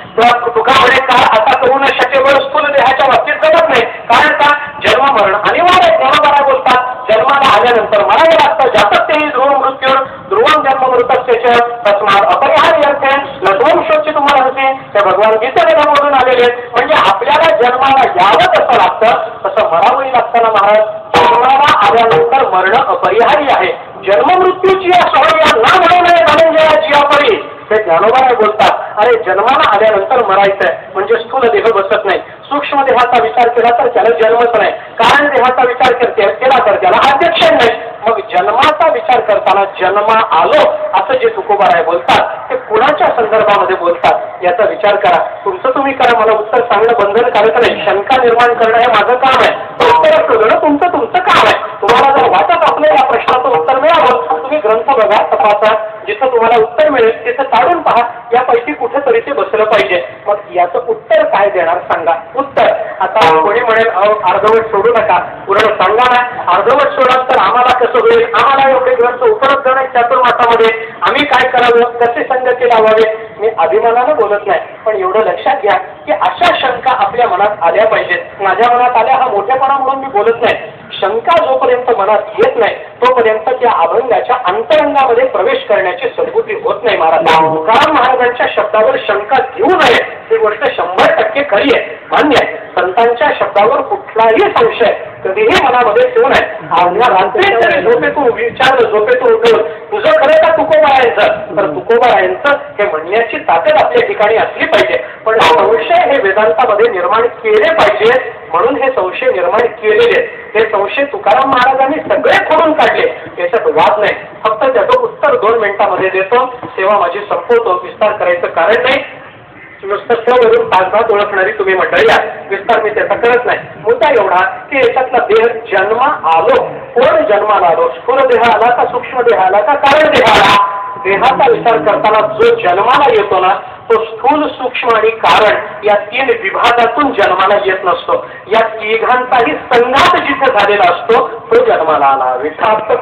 तुका म्हणे काळ आता करू न शकेवर स्थूल देहाच्या बाबतीत जमत नाही. कारण का? जन्म मरण अनिवार्य. बरोबर बोलतात. जन्माला आल्यानंतर मरायला लागतं. जातक तेही ध्रुव मृत्यू ध्रुवम जन्म मृतस्य तस्मात अपरिहार्य अर्थ नध्वंशोची तुम्हाला होते त्या भगवान गीतेमध्ये बोलून आलेले. म्हणजे आपल्याला जन्माला यावं कसं लागतं तसं मरावंही लागतं ना महाराज. जन्माला आल्यानंतर मरणं अपरिहार्य आहे. जन्ममृत्यूची या सोहळ्या ना म्हणू नये धनंजयाची अपरी हे ज्ञानोबा बोलतात. अरे जन्माला आल्यानंतर मरायचंय म्हणजे स्थूल देह बसत नाही. सूक्ष्म देहाचा विचार केला तर त्याला जन्मच नाही. कारण देहाचा विचार केला तर त्याला अध्यक्षण नाही. मग जन्माचा विचार करताना जन्मा आलो असं जे तुकोबाराय बोलतात ते कुणाच्या संदर्भामध्ये बोलतात याचा विचार करा. तुमचं तुम्ही करा. मला उत्तर सांगणं बंधनकारक नाही. शंका निर्माण करणं हे माझं काम आहे. उत्तर शोधणं तुमचं काम आहे. तुम्हाला जर वाटत आपल्या या प्रश्नाचं उत्तर मिळावं तुम्ही ग्रंथ बघा, तपासा. जिथं तुम्हाला उत्तर मिळेल तिथं काढून पहा. यापैकी कुठेतरी ते बसलं पाहिजे. मग याचं उत्तर काय देणार सांगा. उत्तर आता कोणी म्हणेल अर्धवट सोडू नका, पूर्ण सांगा ना. अर्धवट सोडाल तर आम्हाला कसं होईल? आम्हाला एवढे ग्रंथ उपलब्ध नाही चातुर्मासामध्ये. आम्ही काय करावं? कसे संगती लावावे? मी अभिमानानं बोलत नाही, पण एवढं लक्षात घ्या की अशा शंका आपल्या मनात आल्या पाहिजेत. माझ्या मनात आल्या हा मोठेपणा म्हणून मी बोलत नाही. शंका जोपर्यंत मनात येत नाही तोपर्यंत त्या अभंगाच्या अंतरंगामध्ये प्रवेश करण्याची सद्बुद्धी होत नाही. महाराज तुकाराम महाराजांच्या शब्दावर शंका घेऊ नये ही गोष्ट 100% खरी आहे, मान्य आहे. संतांच्या शब्दावर कुठलाही संशय कधीही मनामध्ये ठेवू नये. आज रात्री जरी झोपेतून विचारलं, झोपेतून उठवलं तुझं खरं का तुकोबा तुकोबारायांचं, तर तुकोबारायांचं हे म्हणण्याची ताकद आपल्या ठिकाणी असली पाहिजे. पण संशय हे वेदांतामध्ये निर्माण केले पाहिजे, म्हणून हे संशय निर्माण केलेले. हे संशय तुकाराम महाराजांनी सगळे खोडून काढले, याच्यात वाद नाही. फक्त त्याचं उत्तर 2 मिनिटांमध्ये देतो, सेवा माझी संपवतो. विस्तार करायचं कारण नाही. नुसतं तासभात ओळखणारी तुम्ही मंडळी आहात, विस्तार मी त्याचा करत नाही. मुद्दा एवढा की याच्यातला देह जन्म आलो, कोण जन्माला आलो, स्थूल देह आला का सूक्ष्म देह आला का कारण देह आला. देहाचा विचार करताना जो जन्माला येतो ना, तो स्थूल सूक्ष्म आणि कारण या 3 विभागातून जन्माला येत नसतो. या तिघांचाही संघात जिथे झालेला असतो तो जन्माला आला. विस्थापित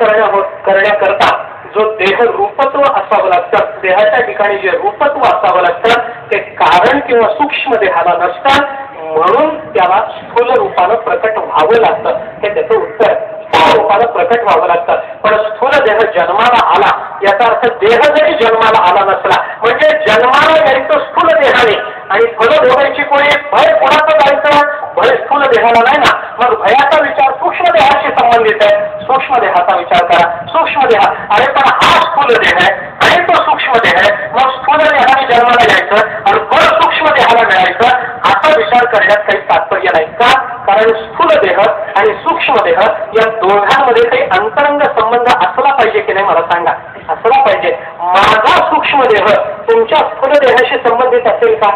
करण्याकरता जो देह रूपत्व असावं लागतं, देहाच्या ठिकाणी जे रूपत्व असावं लागतं ते कारण किंवा सूक्ष्म देहाला नसतं, म्हणून त्याला स्थूल रूपानं प्रकट व्हावं लागतं. हे त्याचं उत्तर. स्थूल रूपानं प्रकट व्हावं लागतं. पण स्थूल देह जन्माला आला याचा अर्थ देह जरी जन्माला आला नसला, म्हणजे जन्माला यायचं स्थूल देहाने आणि फल भोगायची कोणी भय कोणाचं जायचं, भय स्थूल देहाला नाही ना. मग भयाचा विचार सूक्ष्म देहाशी संबंधित आहे. सूक्ष्म देहाचा विचार करा. सूक्ष्म देह, अरे पण हा स्थूल देह आहे आणि तो सूक्ष्म देह आहे, मग स्थूल देहाने जन्माला यायचं आणि फळ सूक्ष्म देहाला मिळायचं, असा विचार करण्यात काही तात्पर्य नाही. का? कारण स्थूल देह आणि सूक्ष्म देह या दोघांमध्ये काही अंतरंग संबंध असला पाहिजे की नाही, मला सांगा. असला पाहिजे. माझा सूक्ष्म देह तुमच्या स्थूल देहाशी संबंधित असेल का?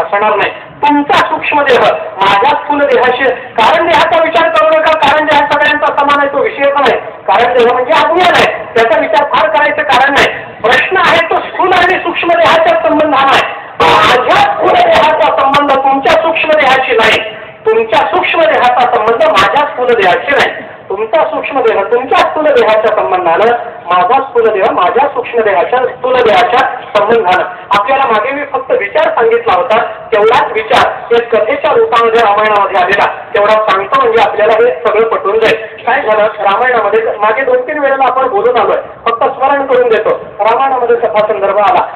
असणार नाही. तुमचा सूक्ष्म देह माझ्या स्थूल देहाशी, कारण देहाचा विचार करू नका. कारण देह सगळ्यांचा समान आहे, तो विषयच नाही. कारण देह म्हणजे अज्ञान आहे, त्याचा विचार फार करायचं कारण नाही. प्रश्न आहे तो स्थूल आणि सूक्ष्म देहाच्या संबंधाने आहे. माझ्या स्थूल देहाचा संबंध तुमच्या सूक्ष्म देहाशी नाही. तुमच्या सूक्ष्म देहाचा संबंध माझ्या स्थूल देहाशी नाही. तुमचा सूक्ष्म देह तुमच्या स्थूल देहाच्या संबंधानं, माझा स्थूल देह माझ्या सूक्ष्म देहाच्या स्थूल देहाच्या संबंधानं. आपल्याला मागे मी फक्त विचार सांगितला होता, तेवढाच विचार एक कथेच्या रूपामध्ये रामायणामध्ये आलेला तेवढा सांगतो, म्हणजे आपल्याला हे सगळं पटवून जाईल. काय झालं रामायणामध्ये, मागे 2-3 वेळेला आपण बोलून आलोय, फक्त स्मरण करून देतो. रामायणामध्ये कथा संदर्भ आला.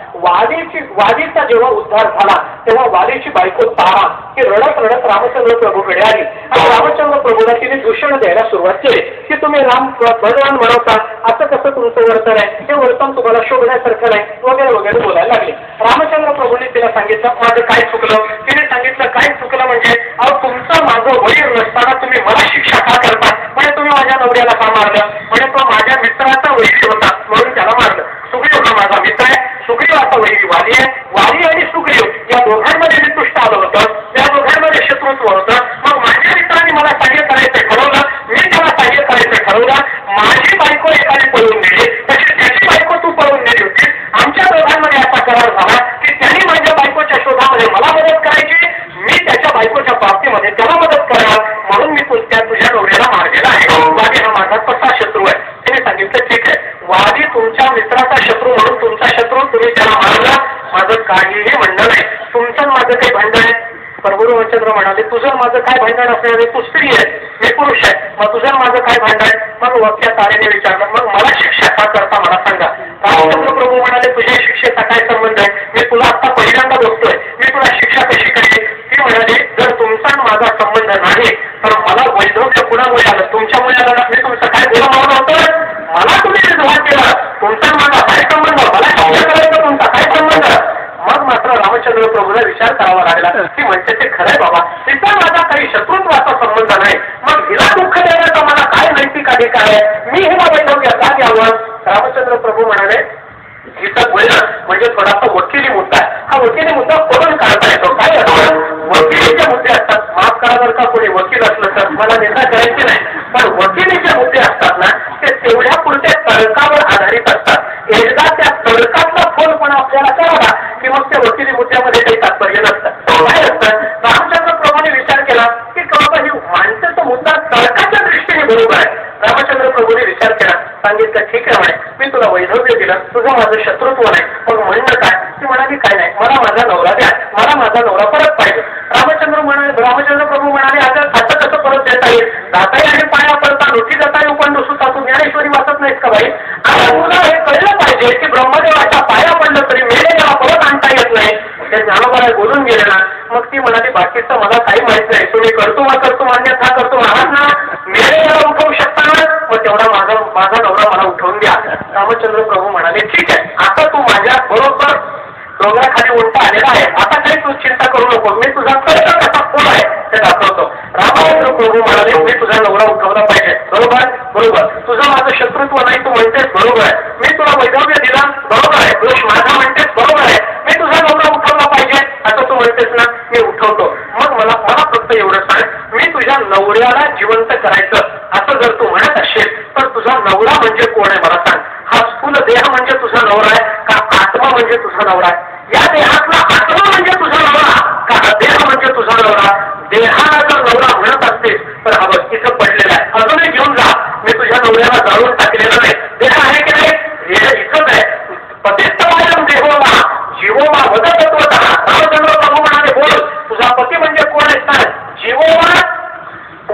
वालीचा जेव्हा उद्धार झाला तेव्हा वालीची बायको तारा की रडत रडत रामचंद्र प्रभूकडे आली आणि रामचंद्र प्रभूला तिने दूषण द्यायला सुरुवात केली की तुम्ही राम भगवान म्हणवता, असं कसं तुमचं वर्तन आहे, हे वर्तन तुम्हाला शोभण्यासारखं नाही, वगैरे वगैरे बोलायला लागले. रामचंद्र प्रभूंनी तिला सांगितलं माझं काय चुकलं. तिने सांगितलं काय चुकलं म्हणजे, अहो तुमचं माझं वैर नसताना तुम्ही मला शिक्षा का करता, म्हणजे तुम्ही माझ्या नवऱ्याला का मारलं, म्हणजे तो माझ्या मित्राचा वैर होता म्हणून त्याला मारलं. सुग्रीव हा माझा मित्र आहे, सुग्रीवाचा वैरी वाली आहे. वाली आणि सुग्रीव या दोघांमध्ये मी तुष्ट आलं होतं, या दोघांमध्ये शत्रुत्व होतं. मग माझ्या मित्राने मला साह्य करायचं ठरवलं, मी त्याला साह्य करायचं ठरवलं. माझी बायको एकाने पळून गेली, तशी त्याची बायको तू पळून गेली होती. आमच्या दोघांमध्ये असा करार झाला की त्यांनी माझ्या बायकोच्या शोधामध्ये मला मदत करायची, मी त्याच्या बायकोच्या प्राप्तीमध्ये त्याला मदत करणार, म्हणून मी तुझ्या नवऱ्याला मारलेला आहे. वाली हा माझा तसा शत्रू आहे. त्याने सांगितलं ठीक आहे, वाली तुमच्या मित्राचा शत्रू म्हणून तुमचा शत्रू, तुम्ही त्याला मारला, माझं काहीही म्हणणं नाही. तुमचं माझं काही भांडण आहे. प्रभू रामचंद्र म्हणाले तुझं माझं काय भांडण असणार, तू स्त्री आहे मी पुरुष आहे, मग तुझं माझं काय भांडण. मग वक्त्या तारेने विचारलं मग मला शिक्षा का करता मला सांगा. रामचंद्र प्रभू म्हणाले तुझ्या शिक्षेचा काय संबंध आहे, मी तुला आता पहिल्यांदा बघतोय, मी तुला शिक्षा कशी करेन. ती म्हणाले जर तुमचा माझा संबंध नाही तर मला वैधव्य कुणामुळे आलं, तुमच्यामुळे आलं. मी तुमचं काय गुन्हा मारलं होतं, मला तुम्ही विधवा केलं, तुमचा माझा काय संबंध, मला शिक्षा करायचं तुमचा काय संबंध. मग मात्र रामचंद्र प्रभूला विचार करावा लागला. ती म्हणते ते खरंय बाबा, तिचा माझा काही शत्रुत्वाचा संबंध नाही, मग हिला दुःख देण्याचा मला काय नैतिक अधिकार आहे, मी हिला वैधव्य का द्यावं. रामचंद्र प्रभू म्हणाले हिचं बोलणं म्हणजे थोडासा वकिली मुद्दा आहे, हा वकिली मुद्दा पडून काढता येतो. काय असतं वकिलीचे मुद्दे असतात, माफ करा जर का कोणी वकील असलं तर मला निंदा करायची नाही, पण वकिलीचे मुद्दे असतात ना ते तेवढ्या पुढच्या तर्कावर आधारित असतात. एकदा त्या तर्कातला फोलपणा आपल्याला कळला की मग त्या वकिली मुद्द्यामध्ये काही तात्पर्य नसतं. काय असतं रामचंद्र प्रभूने विचार केला की बाबा ही माणसाचा मुद्दा तर्काच्या दृष्टीने बरोबर आहे. रामचंद्र प्रभूने विचार केला, सांगितलं ठीक आहे म्हणे मी तुला वैधव्य दिलं, तुझं माझं शत्रुत्व नाही, मग म्हणणं काय. ती म्हणाली काय नाही, मला माझा नवरा द्या, मला माझा नवरा परत पाहिजे. रामचंद्र प्रभू म्हणाले आता असं कसं परत देता येईल, जाता येईल आणि पाया पडता नोटी जाता येऊ पण दुसू तू ज्ञानेश्वरी वाचत नाहीस का बाई. आता तुला हे कळलं पाहिजे की ब्रह्मदेवाच्या पाया पडलं तरी मेलेला परत आणता येत नाही. ते ज्ञानोबाला बोलून गेले ना. मग ती म्हणाली बाकीचं मला काही माहित नाही, तुम्ही करतो अन्यथा करतो आहात ना, मेलेला उठवू शकता ना, मग तेवढा माझा नवरा मला उठवून द्या. रामचंद्र प्रभू म्हणाले ठीक आहे डोंगराखाली उंटा आलेला आहे. आता काही तू चिंता करू नको, मी तुझा कसा कसा कोण आहे ते दाखवतो. रामायण प्रभू म्हणाले मी तुझा नवरा उठवला पाहिजे. बरोबर बरोबर. तुझं माझं शत्रुत्व नाही तू म्हणतेस, बरोबर आहे. मी तुला वैधव्य दिला, बरोबर आहे. दोष माझा म्हणतेस, बरोबर आहे. मी तुझा नवरा उठवला पाहिजे असं तू म्हणतेस ना, मी उठवतो. मग मला फक्त एवढं सांग, मी तुझ्या नवऱ्याला जिवंत करायचं असं जर तू म्हणत असेल तर तुझा नवरा म्हणजे कोण आहे मला सांग. हा स्थूल देह म्हणजे तुझा नवरा आहे का आत्मा म्हणजे तुझा नवरा आहे? या देहातला आत्मा म्हणजे तुझा नवरा का देह म्हणजे तुझा नवरा? देहाला जर नवरा म्हणत असतेस तर हा बघ इथं पडलेला आहे, अजूनही घेऊन जा. मी तुझ्या नवऱ्याला जाळून टाकलेलं नाही. देह आहे की नाही? देह इथंच आहे. पतित्तवायम देहोवा जीवोवा वदतत्वतः. रामचंद्र प्रभू म्हणाले बोल, तुझा पती म्हणजे कोण आहे सांग. जीवोवा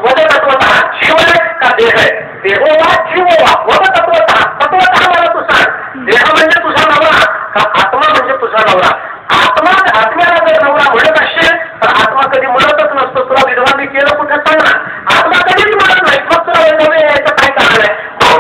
वदतत्वतः. जीव आहे का देह आहे? देहोवा जीवोवा वदतत्वतः. तत्वतः मला तू सांग, देह म्हणजे तुझा नवरा का आत्मा म्हणजे तुझा नवरा? आत्म्याला जर नवरा म्हणत असेल तर आत्मा कधी म्हणतच नसतो. तुला विधवांनी केलं कुठं सांग ना. आत्मा कधीच म्हणत नाही. मग तुला वैधव्य यायचं काय कारण आहे?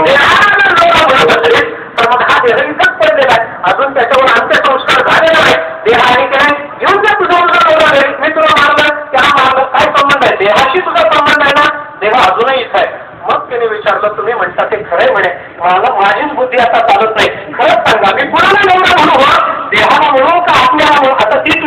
देहाला जर नवरा म्हणत असेल तर मग हा देह इथंच पडलेला आहे, अजून त्याच्यावर अंत्यसंस्कार झालेला आहे. देह आहे की नाही? घेऊन जा तुझा नवरा घरी. मी तुला मारलं त्या मारलं, काय संबंध आहे? देहाशी तुझा संबंध आहे ना. देह अजूनही इथं आहे. मग त्याने विचारलं तुम्ही म्हणता ते खरंय म्हणे, मला माझीच बुद्धी आता चालत नाही. खरंच सांगा मी कुणाला नवरा म्हणू, देहाला म्हणू का आपल्याला म्हणू? आता ती